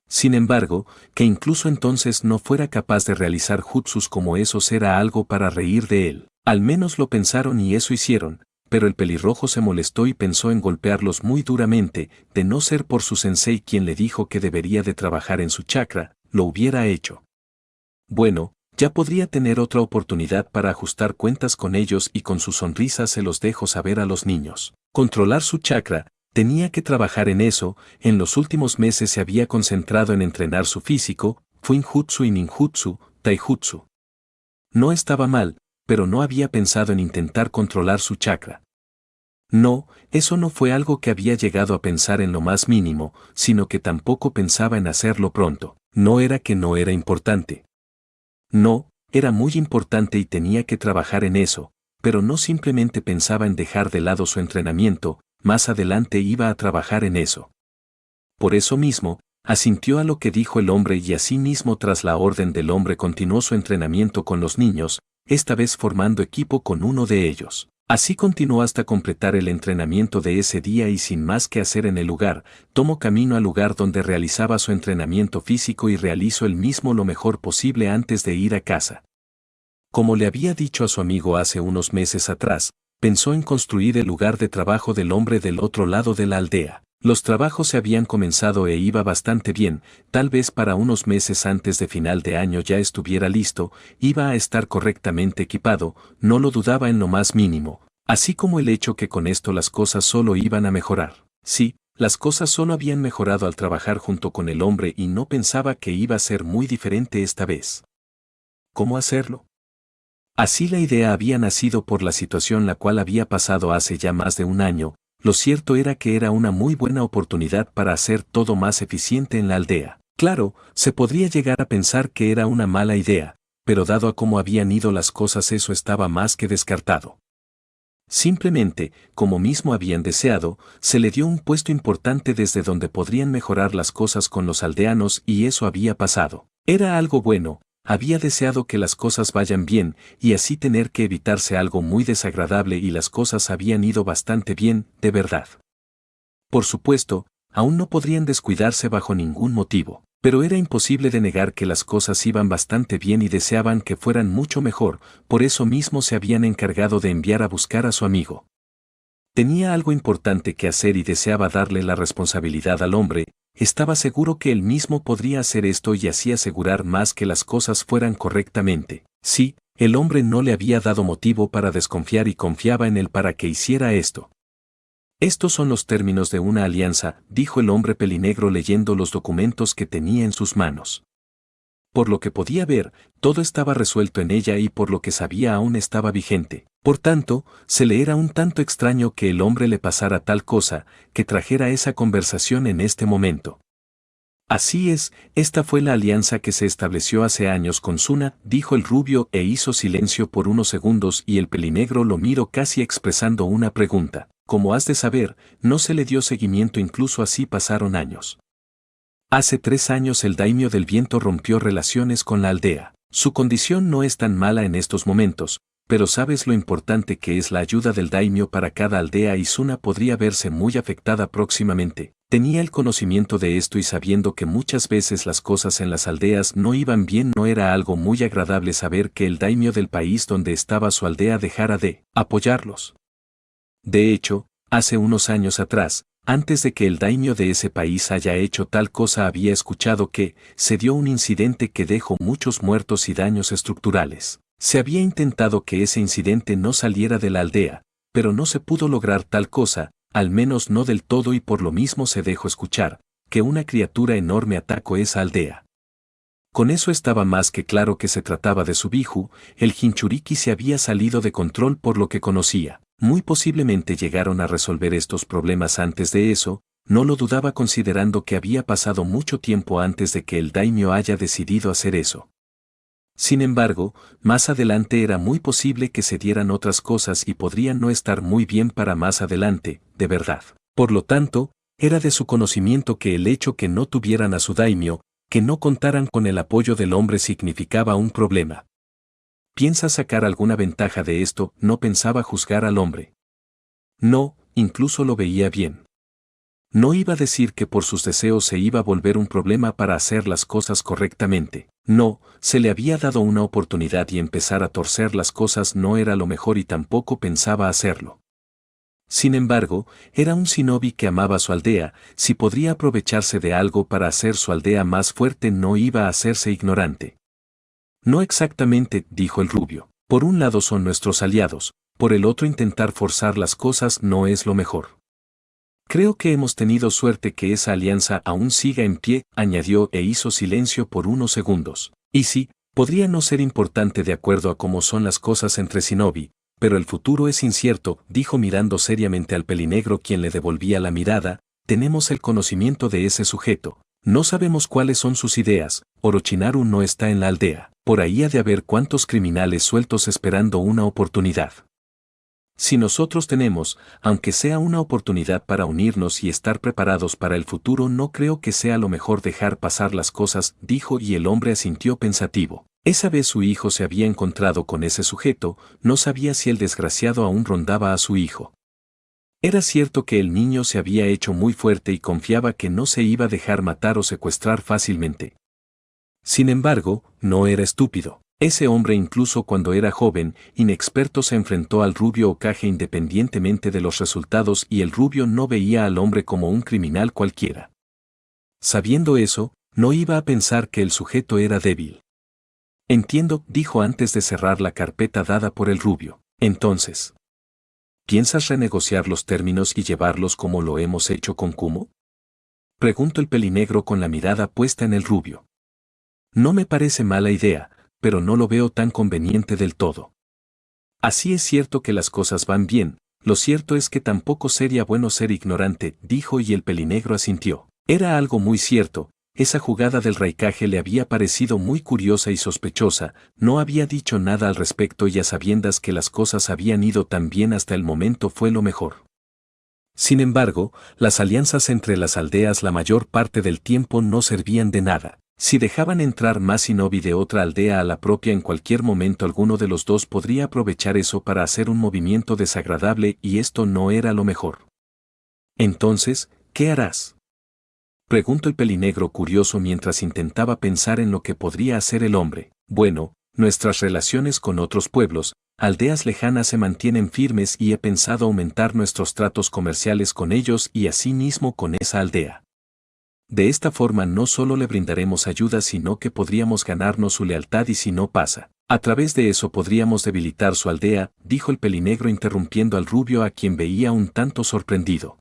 Sin embargo, que incluso entonces no fuera capaz de realizar jutsus como esos era algo para reír de él. Al menos lo pensaron y eso hicieron, pero el pelirrojo se molestó y pensó en golpearlos muy duramente, de no ser por su sensei quien le dijo que debería de trabajar en su chakra, lo hubiera hecho. Bueno, ya podría tener otra oportunidad para ajustar cuentas con ellos y con su sonrisa se los dejo saber a los niños. Controlar su chakra, tenía que trabajar en eso, en los últimos meses se había concentrado en entrenar su físico, fuinjutsu y ninjutsu, taijutsu. No estaba mal, pero no había pensado en intentar controlar su chakra. No, eso no fue algo que había llegado a pensar en lo más mínimo, sino que tampoco pensaba en hacerlo pronto. No era que no era importante. No, era muy importante y tenía que trabajar en eso, pero no simplemente pensaba en dejar de lado su entrenamiento, más adelante iba a trabajar en eso. Por eso mismo, asintió a lo que dijo el hombre y así mismo tras la orden del hombre continuó su entrenamiento con los niños, esta vez formando equipo con uno de ellos. Así continuó hasta completar el entrenamiento de ese día y sin más que hacer en el lugar, tomó camino al lugar donde realizaba su entrenamiento físico y realizó el mismo lo mejor posible antes de ir a casa. Como le había dicho a su amigo hace unos meses atrás, pensó en construir el lugar de trabajo del hombre del otro lado de la aldea. Los trabajos se habían comenzado e iba bastante bien, tal vez para unos meses antes de final de año ya estuviera listo, iba a estar correctamente equipado, no lo dudaba en lo más mínimo, así como el hecho que con esto las cosas solo iban a mejorar. Sí, las cosas solo habían mejorado al trabajar junto con el hombre y no pensaba que iba a ser muy diferente esta vez. ¿Cómo hacerlo? Así la idea había nacido por la situación la cual había pasado hace ya más de un año. Lo cierto era que era una muy buena oportunidad para hacer todo más eficiente en la aldea. Claro, se podría llegar a pensar que era una mala idea, pero dado a cómo habían ido las cosas eso estaba más que descartado. Simplemente, como mismo habían deseado, se le dio un puesto importante desde donde podrían mejorar las cosas con los aldeanos y eso había pasado. Era algo bueno. Había deseado que las cosas vayan bien y así tener que evitarse algo muy desagradable y las cosas habían ido bastante bien, de verdad. Por supuesto, aún no podrían descuidarse bajo ningún motivo, pero era imposible de negar que las cosas iban bastante bien y deseaban que fueran mucho mejor, por eso mismo se habían encargado de enviar a buscar a su amigo. Tenía algo importante que hacer y deseaba darle la responsabilidad al hombre. Estaba seguro que él mismo podría hacer esto y así asegurar más que las cosas fueran correctamente. Sí, el hombre no le había dado motivo para desconfiar y confiaba en él para que hiciera esto. Estos son los términos de una alianza, dijo el hombre pelinegro leyendo los documentos que tenía en sus manos. Por lo que podía ver, todo estaba resuelto en ella y por lo que sabía aún estaba vigente. Por tanto, se le era un tanto extraño que el hombre le pasara tal cosa, que trajera esa conversación en este momento. Así es, esta fue la alianza que se estableció hace años con Suna, dijo el rubio e hizo silencio por unos segundos y el pelinegro lo miró casi expresando una pregunta. Como has de saber, no se le dio seguimiento incluso así pasaron años. Hace 3 años el daimio del viento rompió relaciones con la aldea. Su condición no es tan mala en estos momentos, pero sabes lo importante que es la ayuda del daimio para cada aldea y Suna podría verse muy afectada próximamente. Tenía el conocimiento de esto y sabiendo que muchas veces las cosas en las aldeas no iban bien no era algo muy agradable saber que el daimio del país donde estaba su aldea dejara de apoyarlos. De hecho, hace unos años atrás, antes de que el daimio de ese país haya hecho tal cosa había escuchado que se dio un incidente que dejó muchos muertos y daños estructurales. Se había intentado que ese incidente no saliera de la aldea, pero no se pudo lograr tal cosa, al menos no del todo y por lo mismo se dejó escuchar, que una criatura enorme atacó esa aldea. Con eso estaba más que claro que se trataba de Subihu, el Jinchuriki se había salido de control por lo que conocía. Muy posiblemente llegaron a resolver estos problemas antes de eso, no lo dudaba considerando que había pasado mucho tiempo antes de que el daimyo haya decidido hacer eso. Sin embargo, más adelante era muy posible que se dieran otras cosas y podrían no estar muy bien para más adelante, de verdad. Por lo tanto, era de su conocimiento que el hecho que no tuvieran a su daimyo, que no contaran con el apoyo del hombre significaba un problema. ¿Piensa sacar alguna ventaja de esto? No pensaba juzgar al hombre. No, incluso lo veía bien. No iba a decir que por sus deseos se iba a volver un problema para hacer las cosas correctamente. No, se le había dado una oportunidad y empezar a torcer las cosas no era lo mejor y tampoco pensaba hacerlo. Sin embargo, era un shinobi que amaba su aldea, si podría aprovecharse de algo para hacer su aldea más fuerte no iba a hacerse ignorante. No exactamente, dijo el rubio. Por un lado son nuestros aliados, por el otro intentar forzar las cosas no es lo mejor. Creo que hemos tenido suerte que esa alianza aún siga en pie, añadió e hizo silencio por unos segundos. Y sí, podría no ser importante de acuerdo a cómo son las cosas entre shinobi, pero el futuro es incierto, dijo mirando seriamente al pelinegro quien le devolvía la mirada, tenemos el conocimiento de ese sujeto, no sabemos cuáles son sus ideas, Orochimaru no está en la aldea, por ahí ha de haber cuantos criminales sueltos esperando una oportunidad. Si nosotros tenemos, aunque sea una oportunidad para unirnos y estar preparados para el futuro, no creo que sea lo mejor dejar pasar las cosas, dijo y el hombre asintió pensativo. Esa vez su hijo se había encontrado con ese sujeto, no sabía si el desgraciado aún rondaba a su hijo. Era cierto que el niño se había hecho muy fuerte y confiaba que no se iba a dejar matar o secuestrar fácilmente. Sin embargo, no era estúpido. Ese hombre incluso cuando era joven, inexperto se enfrentó al rubio Hokage independientemente de los resultados y el rubio no veía al hombre como un criminal cualquiera. Sabiendo eso, no iba a pensar que el sujeto era débil. Entiendo, dijo antes de cerrar la carpeta dada por el rubio. Entonces, ¿piensas renegociar los términos y llevarlos como lo hemos hecho con Kumo? Preguntó el pelinegro con la mirada puesta en el rubio. No me parece mala idea, pero no lo veo tan conveniente del todo. Así es cierto que las cosas van bien, lo cierto es que tampoco sería bueno ser ignorante, dijo y el pelinegro asintió. Era algo muy cierto, esa jugada del Raikage le había parecido muy curiosa y sospechosa, no había dicho nada al respecto y a sabiendas que las cosas habían ido tan bien hasta el momento fue lo mejor. Sin embargo, las alianzas entre las aldeas la mayor parte del tiempo no servían de nada. Si dejaban entrar más shinobi de otra aldea a la propia en cualquier momento alguno de los dos podría aprovechar eso para hacer un movimiento desagradable y esto no era lo mejor. Entonces, ¿qué harás? Preguntó el pelinegro curioso mientras intentaba pensar en lo que podría hacer el hombre. Bueno, nuestras relaciones con otros pueblos, aldeas lejanas se mantienen firmes y he pensado aumentar nuestros tratos comerciales con ellos y asimismo con esa aldea. De esta forma no solo le brindaremos ayuda sino que podríamos ganarnos su lealtad y si no pasa, a través de eso podríamos debilitar su aldea, dijo el pelinegro interrumpiendo al rubio a quien veía un tanto sorprendido.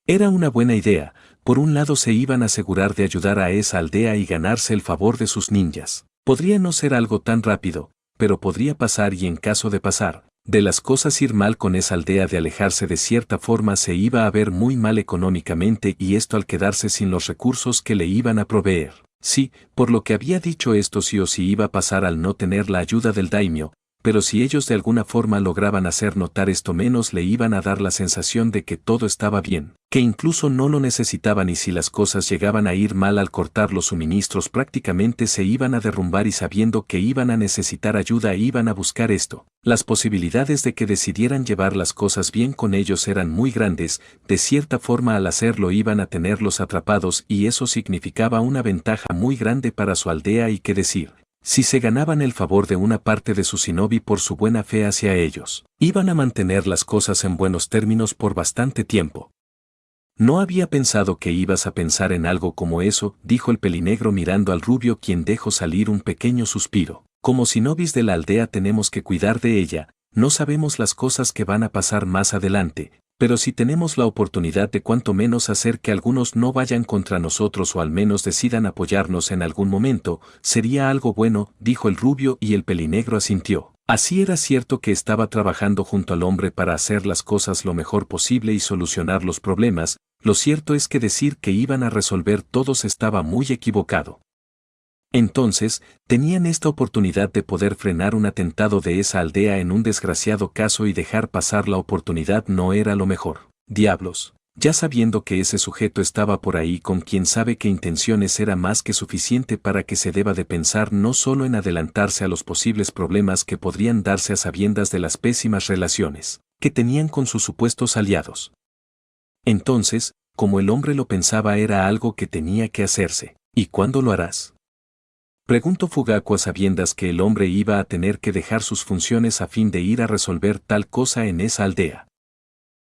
Era una buena idea, por un lado se iban a asegurar de ayudar a esa aldea y ganarse el favor de sus ninjas. Podría no ser algo tan rápido, pero podría pasar y en caso de pasar, de las cosas ir mal con esa aldea de alejarse de cierta forma se iba a ver muy mal económicamente y esto al quedarse sin los recursos que le iban a proveer. Sí, por lo que había dicho esto sí o sí iba a pasar al no tener la ayuda del daimyo, pero si ellos de alguna forma lograban hacer notar esto menos le iban a dar la sensación de que todo estaba bien, que incluso no lo necesitaban y si las cosas llegaban a ir mal al cortar los suministros prácticamente se iban a derrumbar y sabiendo que iban a necesitar ayuda iban a buscar esto. Las posibilidades de que decidieran llevar las cosas bien con ellos eran muy grandes, de cierta forma al hacerlo iban a tenerlos atrapados y eso significaba una ventaja muy grande para su aldea y qué decir. Si se ganaban el favor de una parte de su shinobi por su buena fe hacia ellos, iban a mantener las cosas en buenos términos por bastante tiempo. No había pensado que ibas a pensar en algo como eso, dijo el pelinegro mirando al rubio quien dejó salir un pequeño suspiro. Como shinobis de la aldea tenemos que cuidar de ella, no sabemos las cosas que van a pasar más adelante, pero si tenemos la oportunidad de cuanto menos hacer que algunos no vayan contra nosotros o al menos decidan apoyarnos en algún momento, sería algo bueno, dijo el rubio y el pelinegro asintió. Así era cierto que estaba trabajando junto al hombre para hacer las cosas lo mejor posible y solucionar los problemas, lo cierto es que decir que iban a resolver todos estaba muy equivocado. Entonces, tenían esta oportunidad de poder frenar un atentado de esa aldea en un desgraciado caso y dejar pasar la oportunidad no era lo mejor. Diablos, ya sabiendo que ese sujeto estaba por ahí con quien sabe qué intenciones era más que suficiente para que se deba de pensar no solo en adelantarse a los posibles problemas que podrían darse a sabiendas de las pésimas relaciones que tenían con sus supuestos aliados. Entonces, como el hombre lo pensaba era algo que tenía que hacerse. ¿Y cuándo lo harás? Preguntó Fugaku a sabiendas que el hombre iba a tener que dejar sus funciones a fin de ir a resolver tal cosa en esa aldea.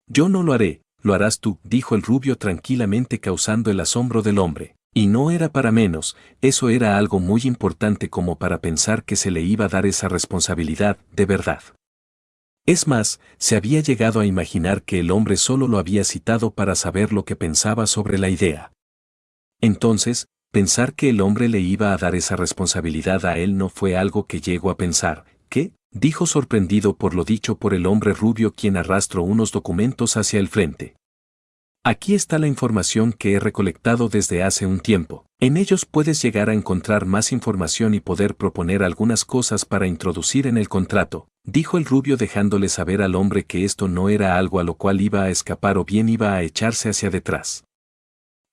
Yo no lo haré, lo harás tú, dijo el rubio tranquilamente causando el asombro del hombre. Y no era para menos, eso era algo muy importante como para pensar que se le iba a dar esa responsabilidad, de verdad. Es más, se había llegado a imaginar que el hombre solo lo había citado para saber lo que pensaba sobre la idea. Entonces, pensar que el hombre le iba a dar esa responsabilidad a él no fue algo que llegó a pensar. ¿Qué? Dijo sorprendido por lo dicho por el hombre rubio quien arrastró unos documentos hacia el frente. Aquí está la información que he recolectado desde hace un tiempo. En ellos puedes llegar a encontrar más información y poder proponer algunas cosas para introducir en el contrato, dijo el rubio dejándole saber al hombre que esto no era algo a lo cual iba a escapar o bien iba a echarse hacia detrás.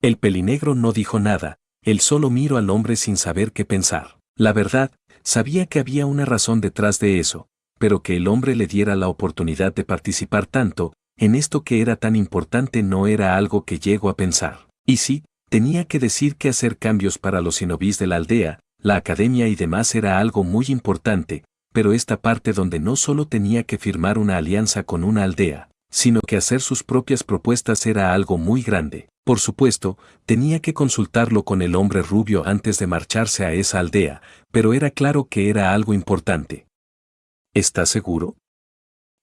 El pelinegro no dijo nada, él solo miró al hombre sin saber qué pensar. La verdad, sabía que había una razón detrás de eso, pero que el hombre le diera la oportunidad de participar tanto en esto que era tan importante no era algo que llegó a pensar. Y sí, tenía que decir que hacer cambios para los sinobis de la aldea, la academia y demás era algo muy importante, pero esta parte donde no solo tenía que firmar una alianza con una aldea, sino que hacer sus propias propuestas era algo muy grande. Por supuesto, tenía que consultarlo con el hombre rubio antes de marcharse a esa aldea, pero era claro que era algo importante. ¿Estás seguro?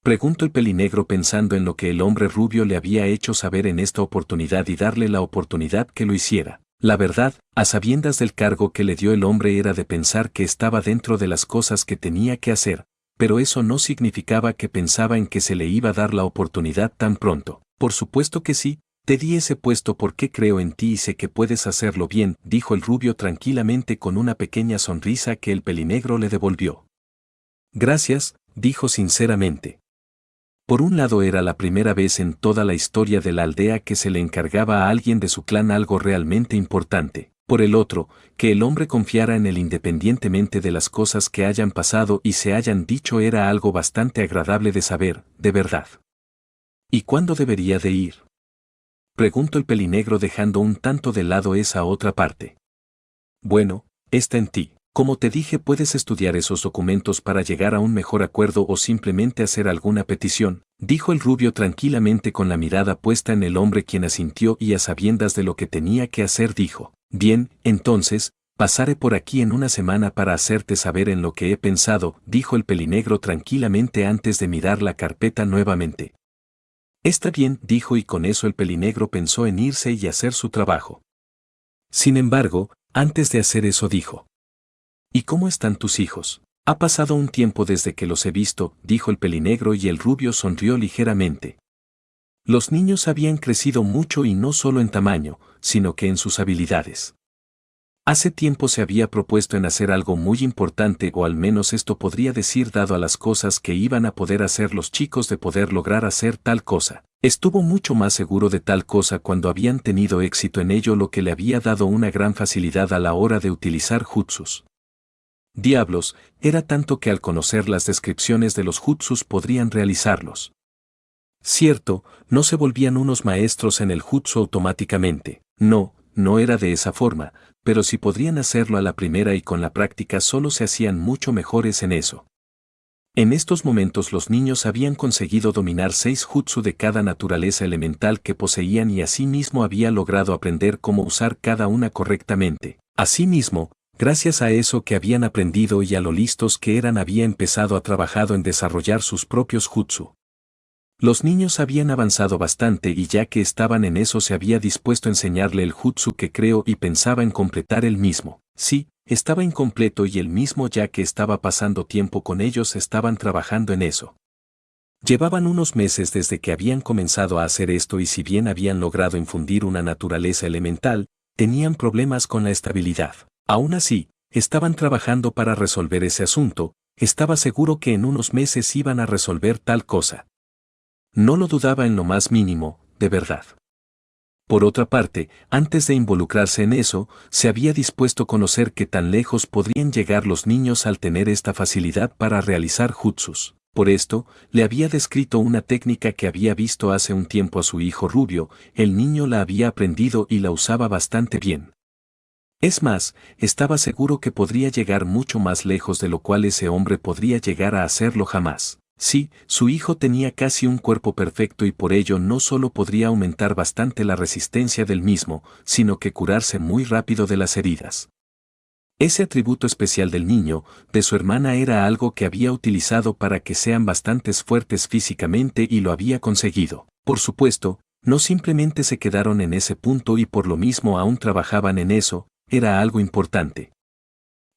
Preguntó el pelinegro pensando en lo que el hombre rubio le había hecho saber en esta oportunidad y darle la oportunidad que lo hiciera. La verdad, a sabiendas del cargo que le dio el hombre era de pensar que estaba dentro de las cosas que tenía que hacer, pero eso no significaba que pensaba en que se le iba a dar la oportunidad tan pronto. Por supuesto que sí, te di ese puesto porque creo en ti y sé que puedes hacerlo bien, dijo el rubio tranquilamente con una pequeña sonrisa que el pelinegro le devolvió. Gracias, dijo sinceramente. Por un lado era la primera vez en toda la historia de la aldea que se le encargaba a alguien de su clan algo realmente importante. Por el otro, que el hombre confiara en él independientemente de las cosas que hayan pasado y se hayan dicho era algo bastante agradable de saber, de verdad. ¿Y cuándo debería de ir? Preguntó el pelinegro dejando un tanto de lado esa otra parte. Bueno, está en ti. Como te dije, puedes estudiar esos documentos para llegar a un mejor acuerdo o simplemente hacer alguna petición, dijo el rubio tranquilamente con la mirada puesta en el hombre quien asintió y a sabiendas de lo que tenía que hacer dijo, bien, entonces, pasaré por aquí en una semana para hacerte saber en lo que he pensado, dijo el pelinegro tranquilamente antes de mirar la carpeta nuevamente. Está bien, dijo y con eso el pelinegro pensó en irse y hacer su trabajo. Sin embargo, antes de hacer eso dijo, ¿y cómo están tus hijos? Ha pasado un tiempo desde que los he visto, dijo el pelinegro y el rubio sonrió ligeramente. Los niños habían crecido mucho y no solo en tamaño, sino que en sus habilidades. Hace tiempo se había propuesto en hacer algo muy importante o al menos esto podría decir dado a las cosas que iban a poder hacer los chicos de poder lograr hacer tal cosa. Estuvo mucho más seguro de tal cosa cuando habían tenido éxito en ello lo que le había dado una gran facilidad a la hora de utilizar jutsus. Diablos, era tanto que al conocer las descripciones de los jutsus podrían realizarlos. Cierto, no se volvían unos maestros en el jutsu automáticamente, no era de esa forma, pero si podrían hacerlo a la primera y con la práctica solo se hacían mucho mejores en eso. En estos momentos los niños habían conseguido dominar 6 jutsu de cada naturaleza elemental que poseían y asimismo había logrado aprender cómo usar cada una correctamente. Asimismo, gracias a eso que habían aprendido y a lo listos que eran había empezado a trabajar en desarrollar sus propios jutsu. Los niños habían avanzado bastante y ya que estaban en eso se había dispuesto a enseñarle el jutsu que creó y pensaba en completar el mismo. Sí, estaba incompleto y el mismo ya que estaba pasando tiempo con ellos estaban trabajando en eso. Llevaban unos meses desde que habían comenzado a hacer esto y si bien habían logrado infundir una naturaleza elemental, tenían problemas con la estabilidad. Aún así, estaban trabajando para resolver ese asunto, estaba seguro que en unos meses iban a resolver tal cosa. No lo dudaba en lo más mínimo, de verdad. Por otra parte, antes de involucrarse en eso, se había dispuesto a conocer qué tan lejos podrían llegar los niños al tener esta facilidad para realizar jutsus. Por esto, le había descrito una técnica que había visto hace un tiempo a su hijo Rubio, el niño la había aprendido y la usaba bastante bien. Es más, estaba seguro que podría llegar mucho más lejos de lo cual ese hombre podría llegar a hacerlo jamás. Sí, su hijo tenía casi un cuerpo perfecto y por ello no solo podría aumentar bastante la resistencia del mismo, sino que curarse muy rápido de las heridas. Ese atributo especial del niño, de su hermana, era algo que había utilizado para que sean bastante fuertes físicamente y lo había conseguido. Por supuesto, no simplemente se quedaron en ese punto y por lo mismo aún trabajaban en eso, era algo importante.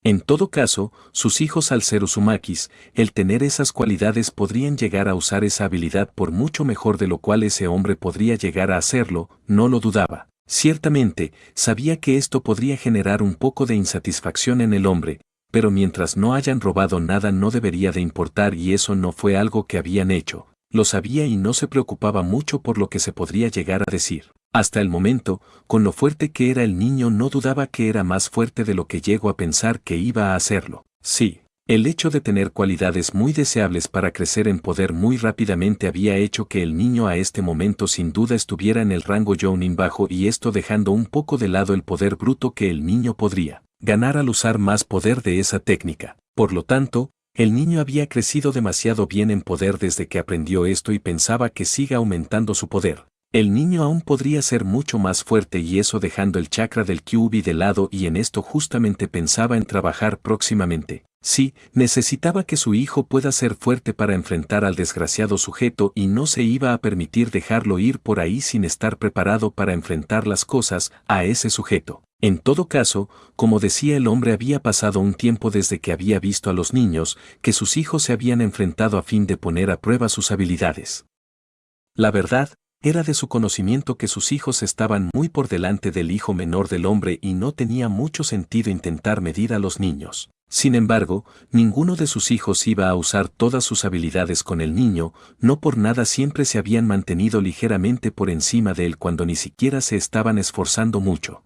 En todo caso, sus hijos al ser Uzumakis, el tener esas cualidades podrían llegar a usar esa habilidad por mucho mejor de lo cual ese hombre podría llegar a hacerlo, no lo dudaba. Ciertamente, sabía que esto podría generar un poco de insatisfacción en el hombre, pero mientras no hayan robado nada no debería de importar y eso no fue algo que habían hecho. Lo sabía y no se preocupaba mucho por lo que se podría llegar a decir. Hasta el momento, con lo fuerte que era el niño no dudaba que era más fuerte de lo que llegó a pensar que iba a hacerlo. Sí, el hecho de tener cualidades muy deseables para crecer en poder muy rápidamente había hecho que el niño a este momento sin duda estuviera en el rango Jounin bajo y esto dejando un poco de lado el poder bruto que el niño podría ganar al usar más poder de esa técnica. Por lo tanto, el niño había crecido demasiado bien en poder desde que aprendió esto y pensaba que siga aumentando su poder. El niño aún podría ser mucho más fuerte y eso dejando el chakra del Kyuubi de lado y en esto justamente pensaba en trabajar próximamente. Sí, necesitaba que su hijo pueda ser fuerte para enfrentar al desgraciado sujeto y no se iba a permitir dejarlo ir por ahí sin estar preparado para enfrentar las cosas a ese sujeto. En todo caso, como decía el hombre, había pasado un tiempo desde que había visto a los niños que sus hijos se habían enfrentado a fin de poner a prueba sus habilidades. La verdad, era de su conocimiento que sus hijos estaban muy por delante del hijo menor del hombre y no tenía mucho sentido intentar medir a los niños. Sin embargo, ninguno de sus hijos iba a usar todas sus habilidades con el niño, no por nada siempre se habían mantenido ligeramente por encima de él cuando ni siquiera se estaban esforzando mucho.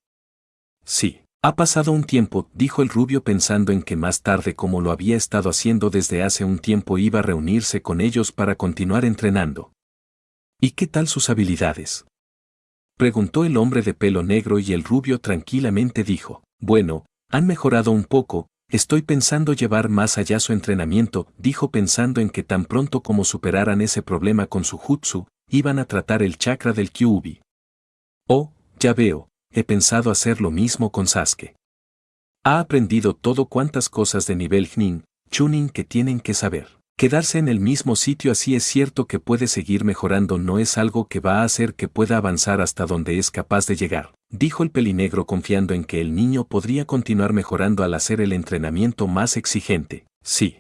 Sí, ha pasado un tiempo, dijo el rubio pensando en que más tarde, como lo había estado haciendo desde hace un tiempo, iba a reunirse con ellos para continuar entrenando. ¿Y qué tal sus habilidades?, preguntó el hombre de pelo negro y el rubio tranquilamente dijo, bueno, han mejorado un poco, estoy pensando llevar más allá su entrenamiento, dijo pensando en que tan pronto como superaran ese problema con su jutsu, iban a tratar el chakra del Kyuubi. Oh, ya veo, he pensado hacer lo mismo con Sasuke. Ha aprendido todo cuantas cosas de nivel Nin, Chunin que tienen que saber. Quedarse en el mismo sitio así es cierto que puede seguir mejorando, no es algo que va a hacer que pueda avanzar hasta donde es capaz de llegar, dijo el pelinegro confiando en que el niño podría continuar mejorando al hacer el entrenamiento más exigente. Sí.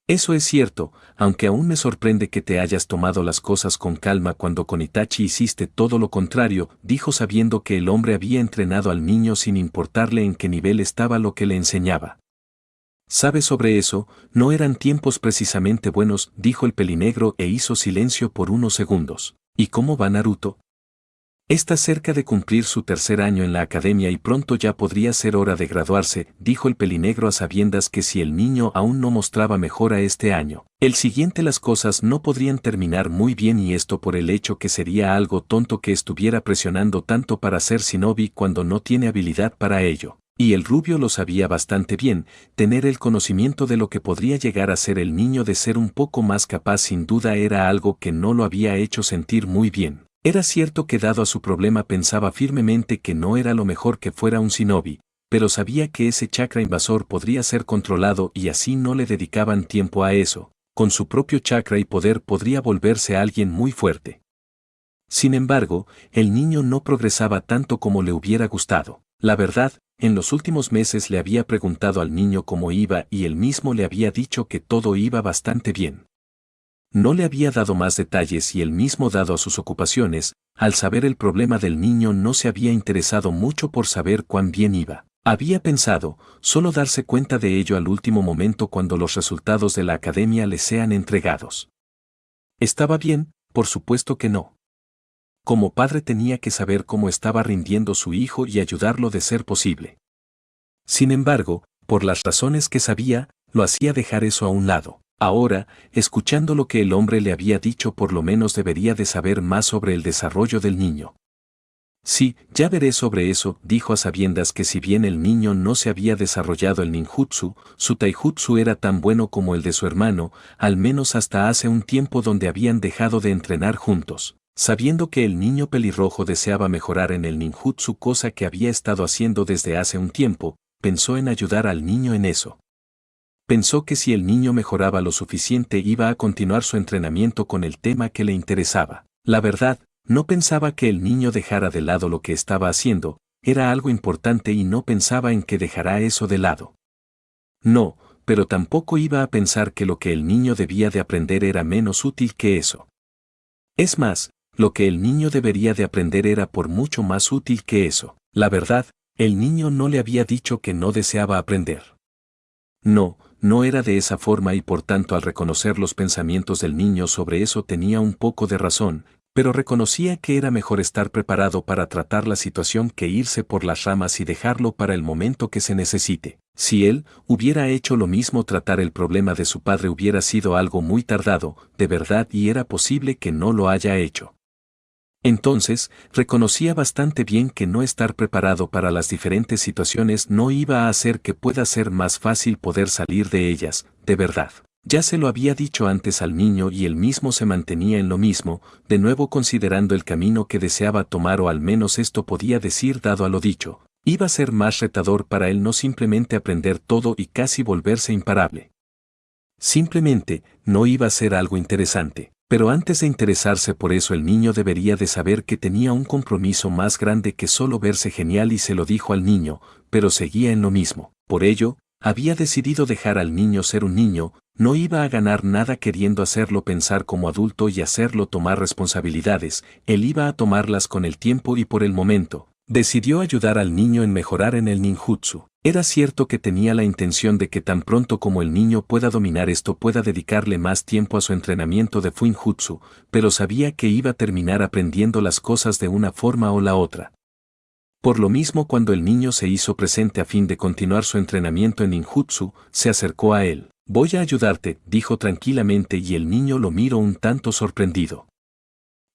Eso es cierto, aunque aún me sorprende que te hayas tomado las cosas con calma cuando con Itachi hiciste todo lo contrario, dijo sabiendo que el hombre había entrenado al niño sin importarle en qué nivel estaba lo que le enseñaba. ¿Sabes sobre eso? No eran tiempos precisamente buenos, dijo el pelinegro e hizo silencio por unos segundos. ¿Y cómo va Naruto? Está cerca de cumplir su tercer año en la academia y pronto ya podría ser hora de graduarse, dijo el pelinegro a sabiendas que si el niño aún no mostraba mejora este año, el siguiente las cosas no podrían terminar muy bien y esto por el hecho que sería algo tonto que estuviera presionando tanto para ser shinobi cuando no tiene habilidad para ello. Y el rubio lo sabía bastante bien, tener el conocimiento de lo que podría llegar a ser el niño de ser un poco más capaz sin duda era algo que no lo había hecho sentir muy bien. Era cierto que dado a su problema pensaba firmemente que no era lo mejor que fuera un shinobi, pero sabía que ese chakra invasor podría ser controlado y así no le dedicaban tiempo a eso, con su propio chakra y poder podría volverse alguien muy fuerte. Sin embargo, el niño no progresaba tanto como le hubiera gustado. La verdad, en los últimos meses le había preguntado al niño cómo iba y él mismo le había dicho que todo iba bastante bien. No le había dado más detalles y él mismo dado a sus ocupaciones, al saber el problema del niño no se había interesado mucho por saber cuán bien iba. Había pensado, solo darse cuenta de ello al último momento cuando los resultados de la academia le sean entregados. ¿Estaba bien? Por supuesto que no. Como padre tenía que saber cómo estaba rindiendo su hijo y ayudarlo de ser posible. Sin embargo, por las razones que sabía, lo hacía dejar eso a un lado. Ahora, escuchando lo que el hombre le había dicho, por lo menos debería de saber más sobre el desarrollo del niño. Sí, ya veré sobre eso, dijo a sabiendas que si bien el niño no se había desarrollado el ninjutsu, su taijutsu era tan bueno como el de su hermano, al menos hasta hace un tiempo donde habían dejado de entrenar juntos. Sabiendo que el niño pelirrojo deseaba mejorar en el ninjutsu, cosa que había estado haciendo desde hace un tiempo, pensó en ayudar al niño en eso. Pensó que si el niño mejoraba lo suficiente iba a continuar su entrenamiento con el tema que le interesaba. La verdad, no pensaba que el niño dejara de lado lo que estaba haciendo, era algo importante y no pensaba en que dejará eso de lado. No, pero tampoco iba a pensar que lo que el niño debía de aprender era menos útil que eso. Es más, lo que el niño debería de aprender era por mucho más útil que eso. La verdad, el niño no le había dicho que no deseaba aprender. No, no era de esa forma y por tanto al reconocer los pensamientos del niño sobre eso tenía un poco de razón, pero reconocía que era mejor estar preparado para tratar la situación que irse por las ramas y dejarlo para el momento que se necesite. Si él hubiera hecho lo mismo, tratar el problema de su padre hubiera sido algo muy tardado, de verdad, y era posible que no lo haya hecho. Entonces, reconocía bastante bien que no estar preparado para las diferentes situaciones no iba a hacer que pueda ser más fácil poder salir de ellas, de verdad. Ya se lo había dicho antes al niño y él mismo se mantenía en lo mismo, de nuevo considerando el camino que deseaba tomar, o al menos esto podía decir dado a lo dicho. Iba a ser más retador para él no simplemente aprender todo y casi volverse imparable. Simplemente, no iba a ser algo interesante. Pero antes de interesarse por eso, el niño debería de saber que tenía un compromiso más grande que solo verse genial, y se lo dijo al niño, pero seguía en lo mismo. Por ello, había decidido dejar al niño ser un niño, no iba a ganar nada queriendo hacerlo pensar como adulto y hacerlo tomar responsabilidades, él iba a tomarlas con el tiempo y por el momento. Decidió ayudar al niño en mejorar en el ninjutsu. Era cierto que tenía la intención de que tan pronto como el niño pueda dominar esto pueda dedicarle más tiempo a su entrenamiento de fuinjutsu, pero sabía que iba a terminar aprendiendo las cosas de una forma o la otra. Por lo mismo, cuando el niño se hizo presente a fin de continuar su entrenamiento en ninjutsu, se acercó a él. «Voy a ayudarte», dijo tranquilamente, y el niño lo miró un tanto sorprendido.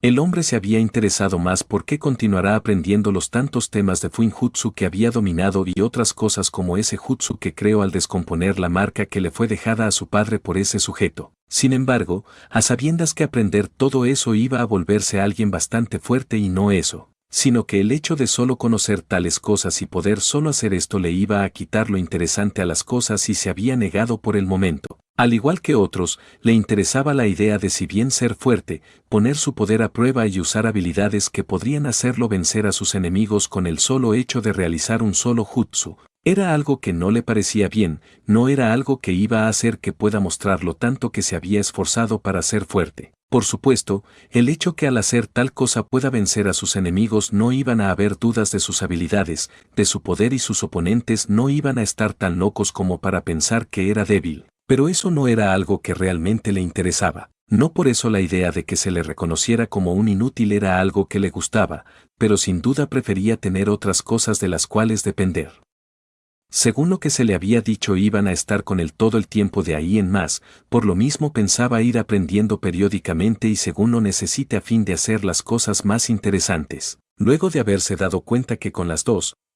El hombre se había interesado más por qué continuará aprendiendo los tantos temas de fuinjutsu que había dominado y otras cosas como ese jutsu que creó al descomponer la marca que le fue dejada a su padre por ese sujeto. Sin embargo, a sabiendas que aprender todo eso iba a volverse alguien bastante fuerte, y no eso, sino que el hecho de solo conocer tales cosas y poder solo hacer esto le iba a quitar lo interesante a las cosas, y se había negado por el momento. Al igual que otros, le interesaba la idea de, si bien ser fuerte, poner su poder a prueba y usar habilidades que podrían hacerlo vencer a sus enemigos con el solo hecho de realizar un solo jutsu. Era algo que no le parecía bien, no era algo que iba a hacer que pueda mostrar lo tanto que se había esforzado para ser fuerte. Por supuesto, el hecho que al hacer tal cosa pueda vencer a sus enemigos no iban a haber dudas de sus habilidades, de su poder, y sus oponentes no iban a estar tan locos como para pensar que era débil. Pero eso no era algo que realmente le interesaba. No por eso la idea de que se le reconociera como un inútil era algo que le gustaba, pero sin duda prefería tener otras cosas de las cuales depender. Según lo que se le había dicho, iban a estar con él todo el tiempo de ahí en más, por lo mismo pensaba ir aprendiendo periódicamente y según lo necesite a fin de hacer las cosas más interesantes. Luego de haberse dado cuenta que con las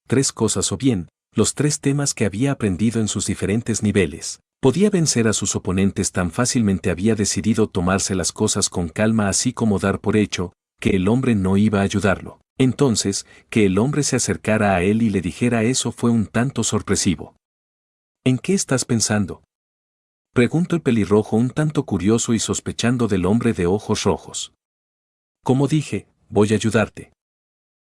tres cosas, o bien, los tres temas que había aprendido en sus diferentes niveles, podía vencer a sus oponentes tan fácilmente, había decidido tomarse las cosas con calma, así como dar por hecho que el hombre no iba a ayudarlo. Entonces, que el hombre se acercara a él y le dijera eso fue un tanto sorpresivo. ¿En qué estás pensando?, preguntó el pelirrojo, un tanto curioso y sospechando del hombre de ojos rojos. Como dije, voy a ayudarte.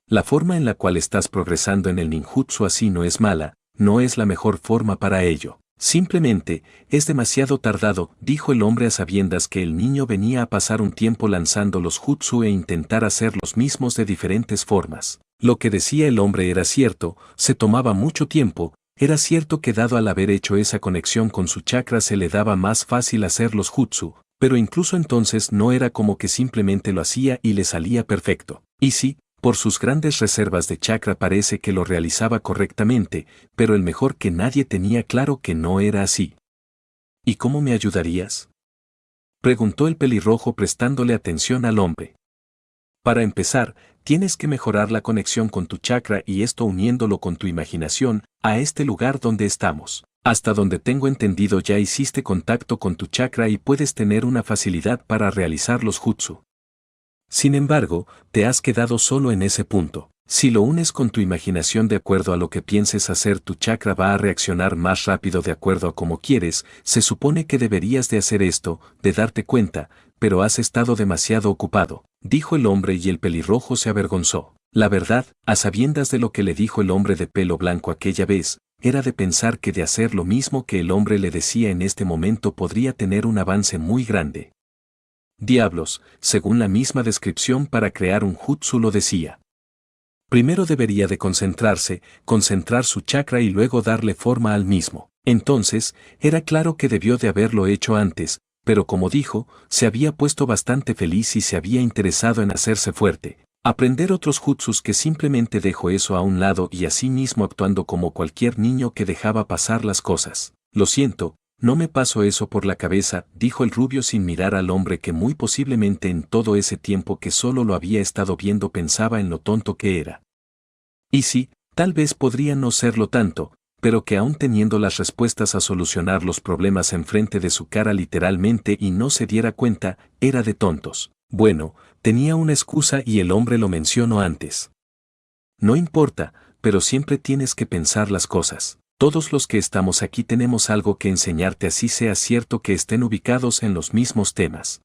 La forma en la cual estás progresando en el ninjutsu así no es mala, no es la mejor forma para ello. Simplemente, es demasiado tardado, dijo el hombre a sabiendas que el niño venía a pasar un tiempo lanzando los jutsu e intentar hacer los mismos de diferentes formas. Lo que decía el hombre era cierto, se tomaba mucho tiempo, era cierto que dado al haber hecho esa conexión con su chakra se le daba más fácil hacer los jutsu, pero incluso entonces no era como que simplemente lo hacía y le salía perfecto. Y sí, por sus grandes reservas de chakra parece que lo realizaba correctamente, pero el mejor que nadie tenía claro que no era así. ¿Y cómo me ayudarías?, preguntó el pelirrojo prestándole atención al hombre. Para empezar, tienes que mejorar la conexión con tu chakra y esto uniéndolo con tu imaginación, a este lugar donde estamos. Hasta donde tengo entendido ya hiciste contacto con tu chakra y puedes tener una facilidad para realizar los jutsu. Sin embargo, te has quedado solo en ese punto. Si lo unes con tu imaginación de acuerdo a lo que pienses hacer, tu chakra va a reaccionar más rápido de acuerdo a como quieres. Se supone que deberías de hacer esto, de darte cuenta, pero has estado demasiado ocupado, dijo el hombre y el pelirrojo se avergonzó. La verdad, a sabiendas de lo que le dijo el hombre de pelo blanco aquella vez, era de pensar que de hacer lo mismo que el hombre le decía en este momento podría tener un avance muy grande. Diablos, según la misma descripción para crear un jutsu lo decía. Primero debería de concentrar su chakra y luego darle forma al mismo. Entonces, era claro que debió de haberlo hecho antes, pero como dijo, se había puesto bastante feliz y se había interesado en hacerse fuerte, aprender otros jutsus que simplemente dejó eso a un lado y así mismo actuando como cualquier niño que dejaba pasar las cosas. Lo siento, no me pasó eso por la cabeza, dijo el rubio sin mirar al hombre que muy posiblemente en todo ese tiempo que solo lo había estado viendo pensaba en lo tonto que era. Y sí, tal vez podría no serlo tanto, pero que aún teniendo las respuestas a solucionar los problemas enfrente de su cara literalmente y no se diera cuenta, era de tontos. Bueno, tenía una excusa y el hombre lo mencionó antes. No importa, pero siempre tienes que pensar las cosas. Todos los que estamos aquí tenemos algo que enseñarte así sea cierto que estén ubicados en los mismos temas.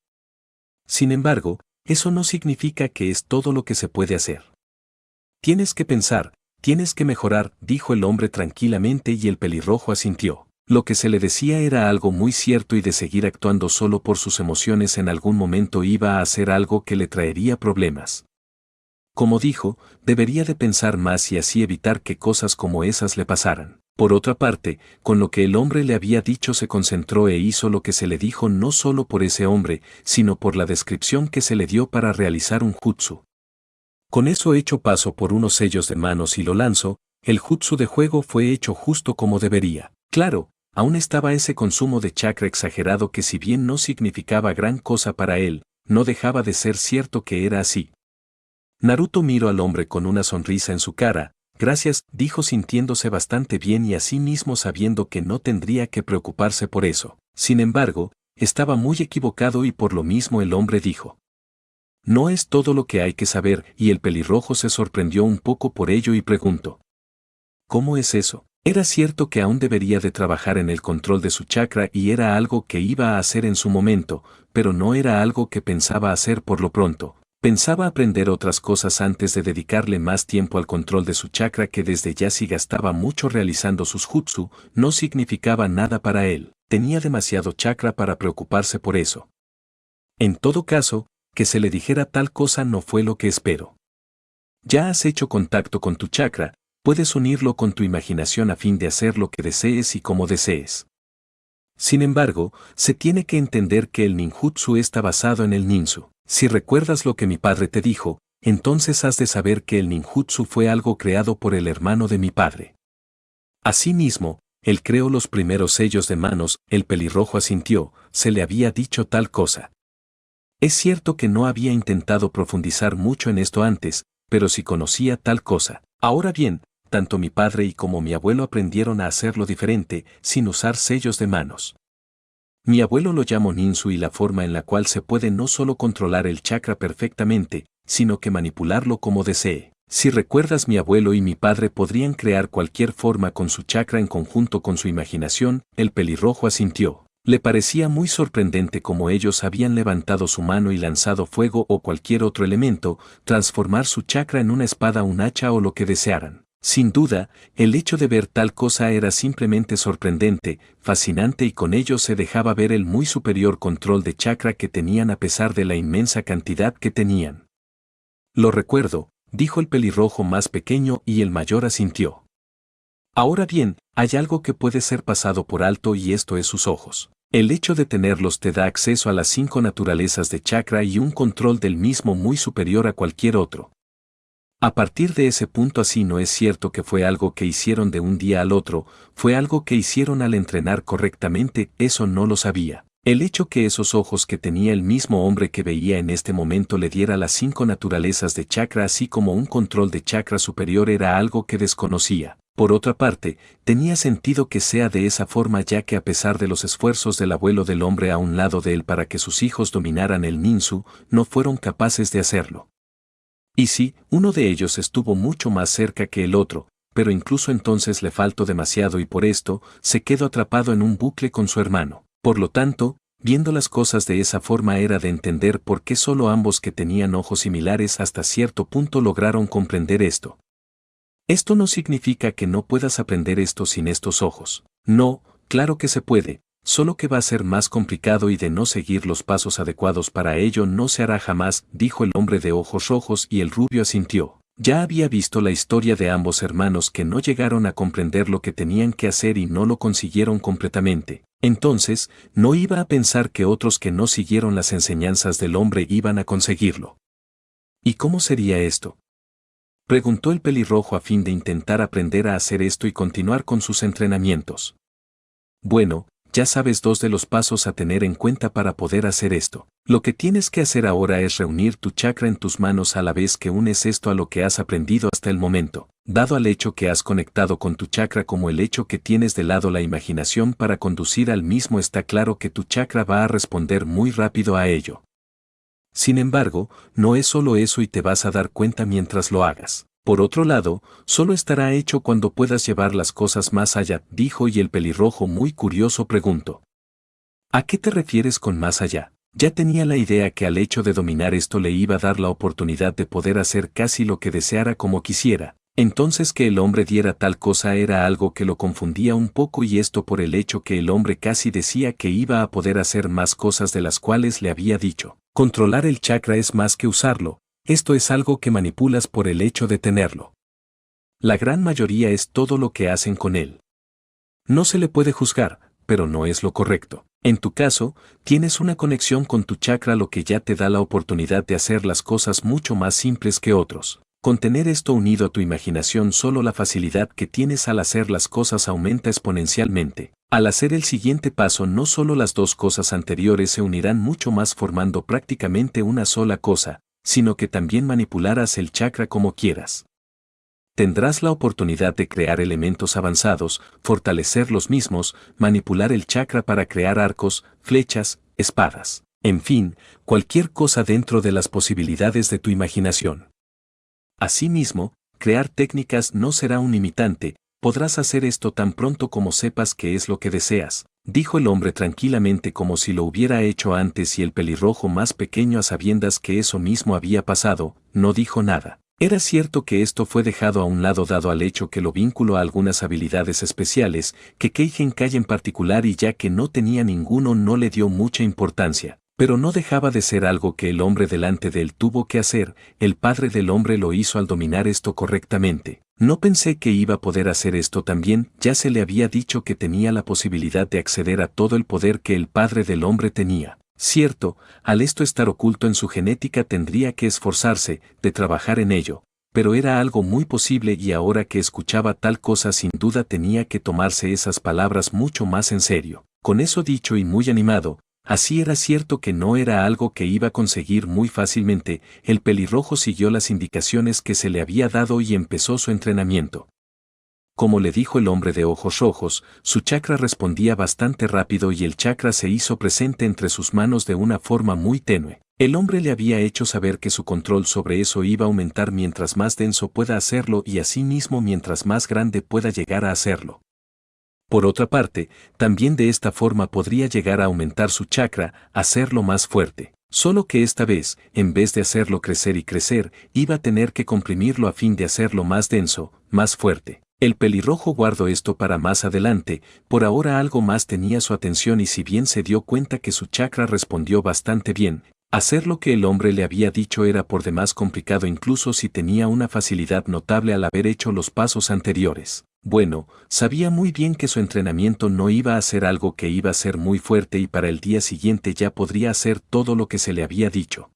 Sin embargo, eso no significa que es todo lo que se puede hacer. Tienes que pensar, tienes que mejorar, dijo el hombre tranquilamente y el pelirrojo asintió. Lo que se le decía era algo muy cierto y de seguir actuando solo por sus emociones en algún momento iba a hacer algo que le traería problemas. Como dijo, debería de pensar más y así evitar que cosas como esas le pasaran. Por otra parte, con lo que el hombre le había dicho se concentró e hizo lo que se le dijo no solo por ese hombre, sino por la descripción que se le dio para realizar un jutsu. Con eso hecho paso por unos sellos de manos y lo lanzo, el jutsu de juego fue hecho justo como debería. Claro, aún estaba ese consumo de chakra exagerado que si bien no significaba gran cosa para él, no dejaba de ser cierto que era así. Naruto miró al hombre con una sonrisa en su cara. Gracias, dijo sintiéndose bastante bien y así mismo sabiendo que no tendría que preocuparse por eso. Sin embargo, estaba muy equivocado y por lo mismo el hombre dijo. No es todo lo que hay que saber y el pelirrojo se sorprendió un poco por ello y preguntó. ¿Cómo es eso? Era cierto que aún debería de trabajar en el control de su chakra y era algo que iba a hacer en su momento, pero no era algo que pensaba hacer por lo pronto. Pensaba aprender otras cosas antes de dedicarle más tiempo al control de su chakra que desde ya si gastaba mucho realizando sus jutsu, no significaba nada para él, tenía demasiado chakra para preocuparse por eso. En todo caso, que se le dijera tal cosa no fue lo que espero. Ya has hecho contacto con tu chakra, puedes unirlo con tu imaginación a fin de hacer lo que desees y como desees. Sin embargo, se tiene que entender que el ninjutsu está basado en el ninsu. Si recuerdas lo que mi padre te dijo, entonces has de saber que el ninjutsu fue algo creado por el hermano de mi padre. Asimismo, él creó los primeros sellos de manos, el pelirrojo asintió, se le había dicho tal cosa. Es cierto que no había intentado profundizar mucho en esto antes, pero sí conocía tal cosa. Ahora bien, tanto mi padre y como mi abuelo aprendieron a hacerlo diferente, sin usar sellos de manos. Mi abuelo lo llamó ninsu y la forma en la cual se puede no solo controlar el chakra perfectamente, sino que manipularlo como desee. Si recuerdas, mi abuelo y mi padre podrían crear cualquier forma con su chakra en conjunto con su imaginación, el pelirrojo asintió. Le parecía muy sorprendente cómo ellos habían levantado su mano y lanzado fuego o cualquier otro elemento, transformar su chakra en una espada, un hacha o lo que desearan. Sin duda, el hecho de ver tal cosa era simplemente sorprendente, fascinante y con ello se dejaba ver el muy superior control de chakra que tenían a pesar de la inmensa cantidad que tenían. Lo recuerdo, dijo el pelirrojo más pequeño y el mayor asintió. Ahora bien, hay algo que puede ser pasado por alto y esto es sus ojos. El hecho de tenerlos te da acceso a las 5 naturalezas de chakra y un control del mismo muy superior a cualquier otro. A partir de ese punto así no es cierto que fue algo que hicieron de un día al otro, fue algo que hicieron al entrenar correctamente, eso no lo sabía. El hecho que esos ojos que tenía el mismo hombre que veía en este momento le diera las 5 naturalezas de chakra así como un control de chakra superior era algo que desconocía. Por otra parte, tenía sentido que sea de esa forma ya que a pesar de los esfuerzos del abuelo del hombre a un lado de él para que sus hijos dominaran el ninsu, no fueron capaces de hacerlo. Y sí, uno de ellos estuvo mucho más cerca que el otro, pero incluso entonces le faltó demasiado y por esto, se quedó atrapado en un bucle con su hermano. Por lo tanto, viendo las cosas de esa forma era de entender por qué solo ambos que tenían ojos similares hasta cierto punto lograron comprender esto. Esto no significa que no puedas aprender esto sin estos ojos. No, claro que se puede, solo que va a ser más complicado y de no seguir los pasos adecuados para ello no se hará jamás, dijo el hombre de ojos rojos y el rubio asintió. Ya había visto la historia de ambos hermanos que no llegaron a comprender lo que tenían que hacer y no lo consiguieron completamente. Entonces, no iba a pensar que otros que no siguieron las enseñanzas del hombre iban a conseguirlo. ¿Y cómo sería esto?, preguntó el pelirrojo a fin de intentar aprender a hacer esto y continuar con sus entrenamientos. Bueno, ya sabes 2 de los pasos a tener en cuenta para poder hacer esto. Lo que tienes que hacer ahora es reunir tu chakra en tus manos a la vez que unes esto a lo que has aprendido hasta el momento. Dado al hecho que has conectado con tu chakra como el hecho que tienes de lado la imaginación para conducir al mismo está claro que tu chakra va a responder muy rápido a ello. Sin embargo, no es solo eso y te vas a dar cuenta mientras lo hagas. Por otro lado, solo estará hecho cuando puedas llevar las cosas más allá, dijo y el pelirrojo muy curioso preguntó. ¿A qué te refieres con más allá? Ya tenía la idea que al hecho de dominar esto le iba a dar la oportunidad de poder hacer casi lo que deseara como quisiera. Entonces que el hombre diera tal cosa era algo que lo confundía un poco y esto por el hecho que el hombre casi decía que iba a poder hacer más cosas de las cuales le había dicho. Controlar el chakra es más que usarlo, esto es algo que manipulas por el hecho de tenerlo. La gran mayoría es todo lo que hacen con él. No se le puede juzgar, pero no es lo correcto. En tu caso, tienes una conexión con tu chakra lo que ya te da la oportunidad de hacer las cosas mucho más simples que otros. Con tener esto unido a tu imaginación solo la facilidad que tienes al hacer las cosas aumenta exponencialmente. Al hacer el siguiente paso no solo las 2 cosas anteriores se unirán mucho más formando prácticamente una sola cosa, sino que también manipularás el chakra como quieras. Tendrás la oportunidad de crear elementos avanzados, fortalecer los mismos, manipular el chakra para crear arcos, flechas, espadas, en fin, cualquier cosa dentro de las posibilidades de tu imaginación. Asimismo, crear técnicas no será un limitante, podrás hacer esto tan pronto como sepas qué es lo que deseas, dijo el hombre tranquilamente como si lo hubiera hecho antes y el pelirrojo más pequeño a sabiendas que eso mismo había pasado, no dijo nada. Era cierto que esto fue dejado a un lado dado al hecho que lo vinculó a algunas habilidades especiales, que Keigen Kai en particular y ya que no tenía ninguno no le dio mucha importancia. Pero no dejaba de ser algo que el hombre delante de él tuvo que hacer, el padre del hombre lo hizo al dominar esto correctamente. No pensé que iba a poder hacer esto también, ya se le había dicho que tenía la posibilidad de acceder a todo el poder que el padre del hombre tenía. Cierto, al esto estar oculto en su genética tendría que esforzarse, de trabajar en ello, pero era algo muy posible y ahora que escuchaba tal cosa sin duda tenía que tomarse esas palabras mucho más en serio. Con eso dicho y muy animado, así era cierto que no era algo que iba a conseguir muy fácilmente, el pelirrojo siguió las indicaciones que se le había dado y empezó su entrenamiento. Como le dijo el hombre de ojos rojos, su chakra respondía bastante rápido y el chakra se hizo presente entre sus manos de una forma muy tenue. El hombre le había hecho saber que su control sobre eso iba a aumentar mientras más denso pueda hacerlo y asimismo mientras más grande pueda llegar a hacerlo. Por otra parte, también de esta forma podría llegar a aumentar su chakra, hacerlo más fuerte. Solo que esta vez, en vez de hacerlo crecer y crecer, iba a tener que comprimirlo a fin de hacerlo más denso, más fuerte. El pelirrojo guardó esto para más adelante, por ahora algo más tenía su atención y si bien se dio cuenta que su chakra respondió bastante bien, Hacer lo que el hombre le había dicho era por demás complicado incluso si tenía una facilidad notable al haber hecho los pasos anteriores. Bueno, sabía muy bien que su entrenamiento no iba a ser algo que iba a ser muy fuerte y para el día siguiente ya podría hacer todo lo que se le había dicho.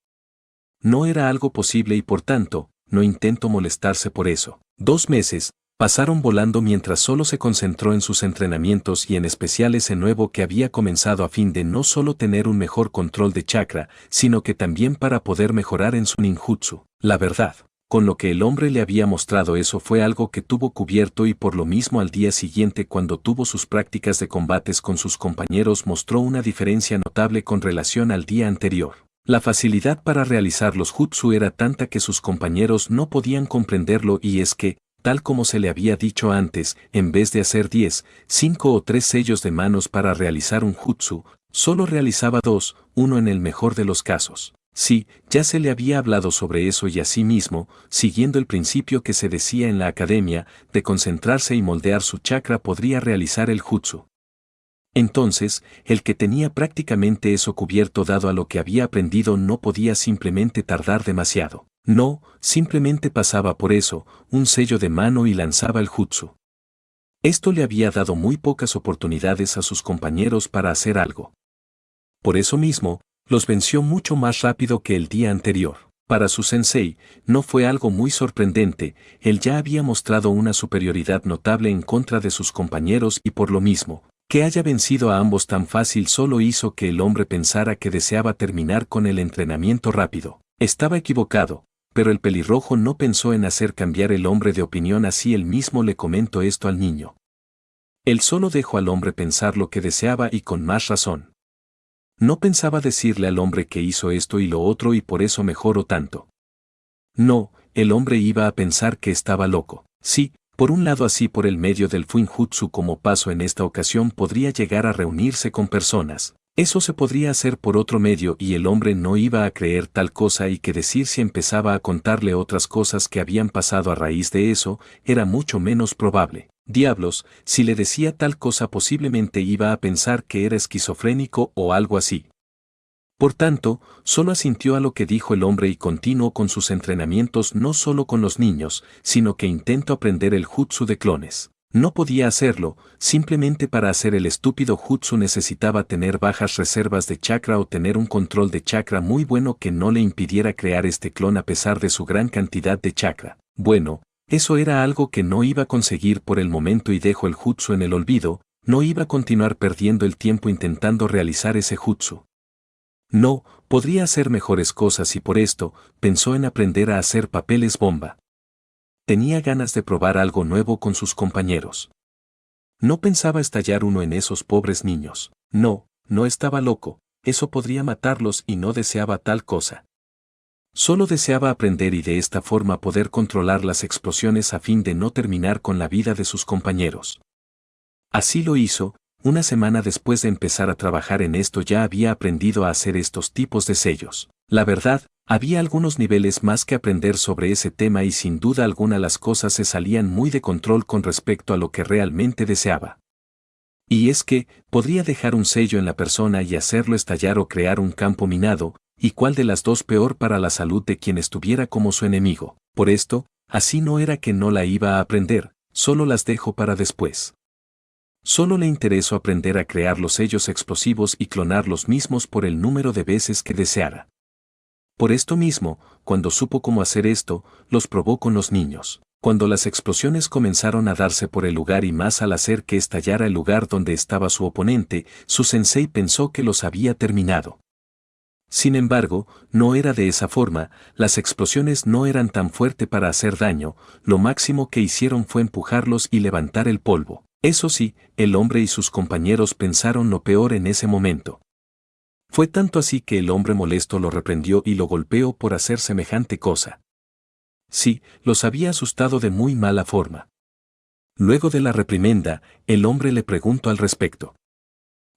No era algo posible y por tanto, no intentó molestarse por eso. 2 meses pasaron volando mientras solo se concentró en sus entrenamientos y en especial ese nuevo que había comenzado a fin de no solo tener un mejor control de chakra, sino que también para poder mejorar en su ninjutsu. La verdad, con lo que el hombre le había mostrado eso fue algo que tuvo cubierto y por lo mismo al día siguiente cuando tuvo sus prácticas de combates con sus compañeros mostró una diferencia notable con relación al día anterior. La facilidad para realizar los jutsu era tanta que sus compañeros no podían comprenderlo y es que, tal como se le había dicho antes, en vez de hacer 10, 5 o 3 sellos de manos para realizar un jutsu, solo realizaba 2, uno en el mejor de los casos. Sí, ya se le había hablado sobre eso y asimismo, siguiendo el principio que se decía en la academia, de concentrarse y moldear su chakra podría realizar el jutsu. Entonces, el que tenía prácticamente eso cubierto dado a lo que había aprendido no podía simplemente tardar demasiado. No, simplemente pasaba por eso, un sello de mano y lanzaba el jutsu. Esto le había dado muy pocas oportunidades a sus compañeros para hacer algo. Por eso mismo, los venció mucho más rápido que el día anterior. Para su sensei, no fue algo muy sorprendente, él ya había mostrado una superioridad notable en contra de sus compañeros y por lo mismo, que haya vencido a ambos tan fácil solo hizo que el hombre pensara que deseaba terminar con el entrenamiento rápido. Estaba equivocado, pero el pelirrojo no pensó en hacer cambiar el hombre de opinión así él mismo le comentó esto al niño. Él solo dejó al hombre pensar lo que deseaba y con más razón. No pensaba decirle al hombre que hizo esto y lo otro y por eso mejoró tanto. No, el hombre iba a pensar que estaba loco. Sí, por un lado así por el medio del Fuinjutsu como paso en esta ocasión podría llegar a reunirse con personas. Eso se podría hacer por otro medio y el hombre no iba a creer tal cosa y que decir si empezaba a contarle otras cosas que habían pasado a raíz de eso, era mucho menos probable. Diablos, si le decía tal cosa posiblemente iba a pensar que era esquizofrénico o algo así. Por tanto, solo asintió a lo que dijo el hombre y continuó con sus entrenamientos no solo con los niños, sino que intentó aprender el jutsu de clones. No podía hacerlo, simplemente para hacer el estúpido jutsu necesitaba tener bajas reservas de chakra o tener un control de chakra muy bueno que no le impidiera crear este clon a pesar de su gran cantidad de chakra. Bueno, eso era algo que no iba a conseguir por el momento y dejó el jutsu en el olvido, no iba a continuar perdiendo el tiempo intentando realizar ese jutsu. No, podría hacer mejores cosas y por esto, pensó en aprender a hacer papeles bomba. Tenía ganas de probar algo nuevo con sus compañeros. No pensaba estallar uno en esos pobres niños. No, no estaba loco, eso podría matarlos y no deseaba tal cosa. Solo deseaba aprender y de esta forma poder controlar las explosiones a fin de no terminar con la vida de sus compañeros. Así lo hizo. Una semana después de empezar a trabajar en esto ya había aprendido a hacer estos tipos de sellos. La verdad, había algunos niveles más que aprender sobre ese tema y sin duda alguna las cosas se salían muy de control con respecto a lo que realmente deseaba. Y es que, podría dejar un sello en la persona y hacerlo estallar o crear un campo minado, y cuál de las dos peor para la salud de quien estuviera como su enemigo. Por esto, así no era que no la iba a aprender, solo las dejo para después. Solo le interesó aprender a crear los sellos explosivos y clonar los mismos por el número de veces que deseara. Por esto mismo, cuando supo cómo hacer esto, los probó con los niños. Cuando las explosiones comenzaron a darse por el lugar y más al hacer que estallara el lugar donde estaba su oponente, su sensei pensó que los había terminado. Sin embargo, no era de esa forma, las explosiones no eran tan fuertes para hacer daño, lo máximo que hicieron fue empujarlos y levantar el polvo. Eso sí, el hombre y sus compañeros pensaron lo peor en ese momento. Fue tanto así que el hombre molesto lo reprendió y lo golpeó por hacer semejante cosa. Sí, los había asustado de muy mala forma. Luego de la reprimenda, el hombre le preguntó al respecto.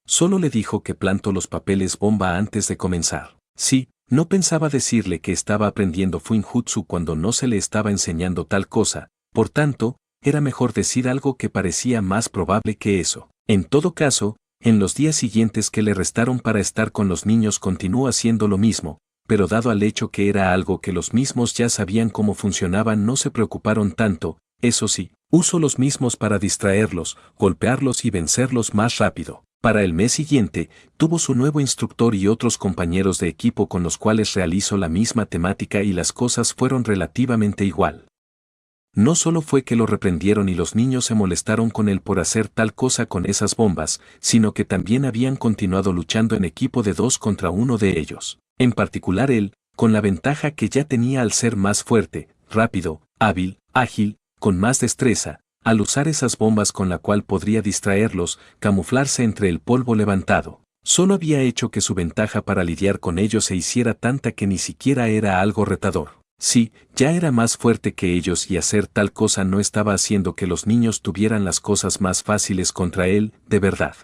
Solo le dijo que plantó los papeles bomba antes de comenzar. Sí, no pensaba decirle que estaba aprendiendo Fuinjutsu cuando no se le estaba enseñando tal cosa, por tanto, era mejor decir algo que parecía más probable que eso. En todo caso, en los días siguientes que le restaron para estar con los niños continuó haciendo lo mismo, pero dado al hecho que era algo que los mismos ya sabían cómo funcionaba no se preocuparon tanto, eso sí, usó los mismos para distraerlos, golpearlos y vencerlos más rápido. Para el mes siguiente, tuvo su nuevo instructor y otros compañeros de equipo con los cuales realizó la misma temática y las cosas fueron relativamente igual. No solo fue que lo reprendieron y los niños se molestaron con él por hacer tal cosa con esas bombas, sino que también habían continuado luchando en equipo de 2 contra 1 de ellos. En particular él, con la ventaja que ya tenía al ser más fuerte, rápido, hábil, ágil, con más destreza, al usar esas bombas con la cual podría distraerlos, camuflarse entre el polvo levantado. Solo había hecho que su ventaja para lidiar con ellos se hiciera tanta que ni siquiera era algo retador. Sí, ya era más fuerte que ellos y hacer tal cosa no estaba haciendo que los niños tuvieran las cosas más fáciles contra él, de verdad.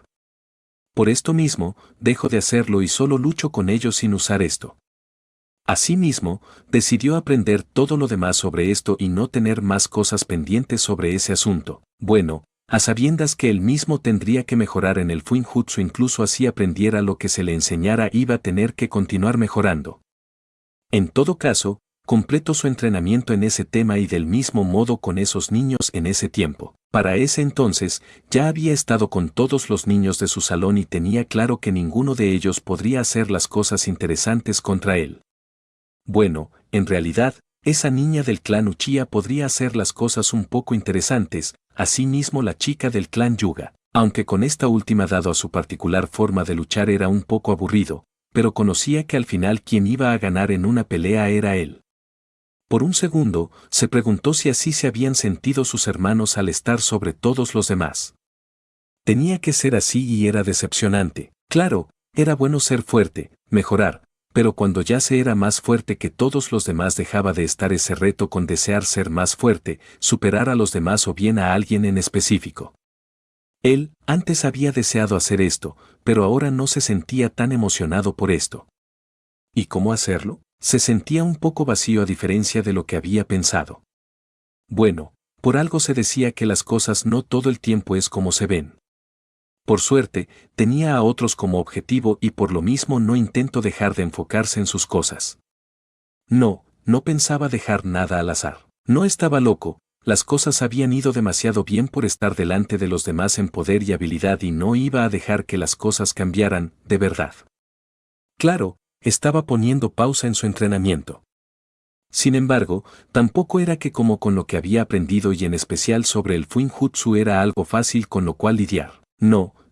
Por esto mismo, dejo de hacerlo y solo lucho con ellos sin usar esto. Asimismo, decidió aprender todo lo demás sobre esto y no tener más cosas pendientes sobre ese asunto. Bueno, a sabiendas que él mismo tendría que mejorar en el Fuinjutsu, incluso así aprendiera lo que se le enseñara, iba a tener que continuar mejorando. En todo caso, completó su entrenamiento en ese tema y del mismo modo con esos niños en ese tiempo. Para ese entonces, ya había estado con todos los niños de su salón y tenía claro que ninguno de ellos podría hacer las cosas interesantes contra él. Bueno, en realidad, esa niña del clan Uchiha podría hacer las cosas un poco interesantes, asimismo la chica del clan Yuga, aunque con esta última dado a su particular forma de luchar era un poco aburrido, pero conocía que al final quien iba a ganar en una pelea era él. Por un segundo, se preguntó si así se habían sentido sus hermanos al estar sobre todos los demás. Tenía que ser así y era decepcionante. Claro, era bueno ser fuerte, mejorar, pero cuando ya se era más fuerte que todos los demás dejaba de estar ese reto con desear ser más fuerte, superar a los demás o bien a alguien en específico. Él, antes había deseado hacer esto, pero ahora no se sentía tan emocionado por esto. ¿Y cómo hacerlo? Se sentía un poco vacío a diferencia de lo que había pensado. Bueno, por algo se decía que las cosas no todo el tiempo es como se ven. Por suerte, tenía a otros como objetivo y por lo mismo no intentó dejar de enfocarse en sus cosas. No pensaba dejar nada al azar. No estaba loco, las cosas habían ido demasiado bien por estar delante de los demás en poder y habilidad y no iba a dejar que las cosas cambiaran, de verdad. Claro, estaba poniendo pausa en su entrenamiento. Sin embargo, tampoco era que como con lo que había aprendido y en especial sobre el Fuinjutsu era algo fácil con lo cual lidiar.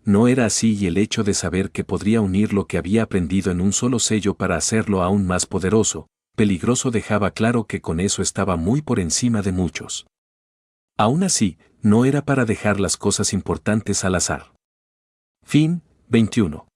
No era así y el hecho de saber que podría unir lo que había aprendido en un solo sello para hacerlo aún más poderoso, peligroso dejaba claro que con eso estaba muy por encima de muchos. Aún así, no era para dejar las cosas importantes al azar. Fin, 21.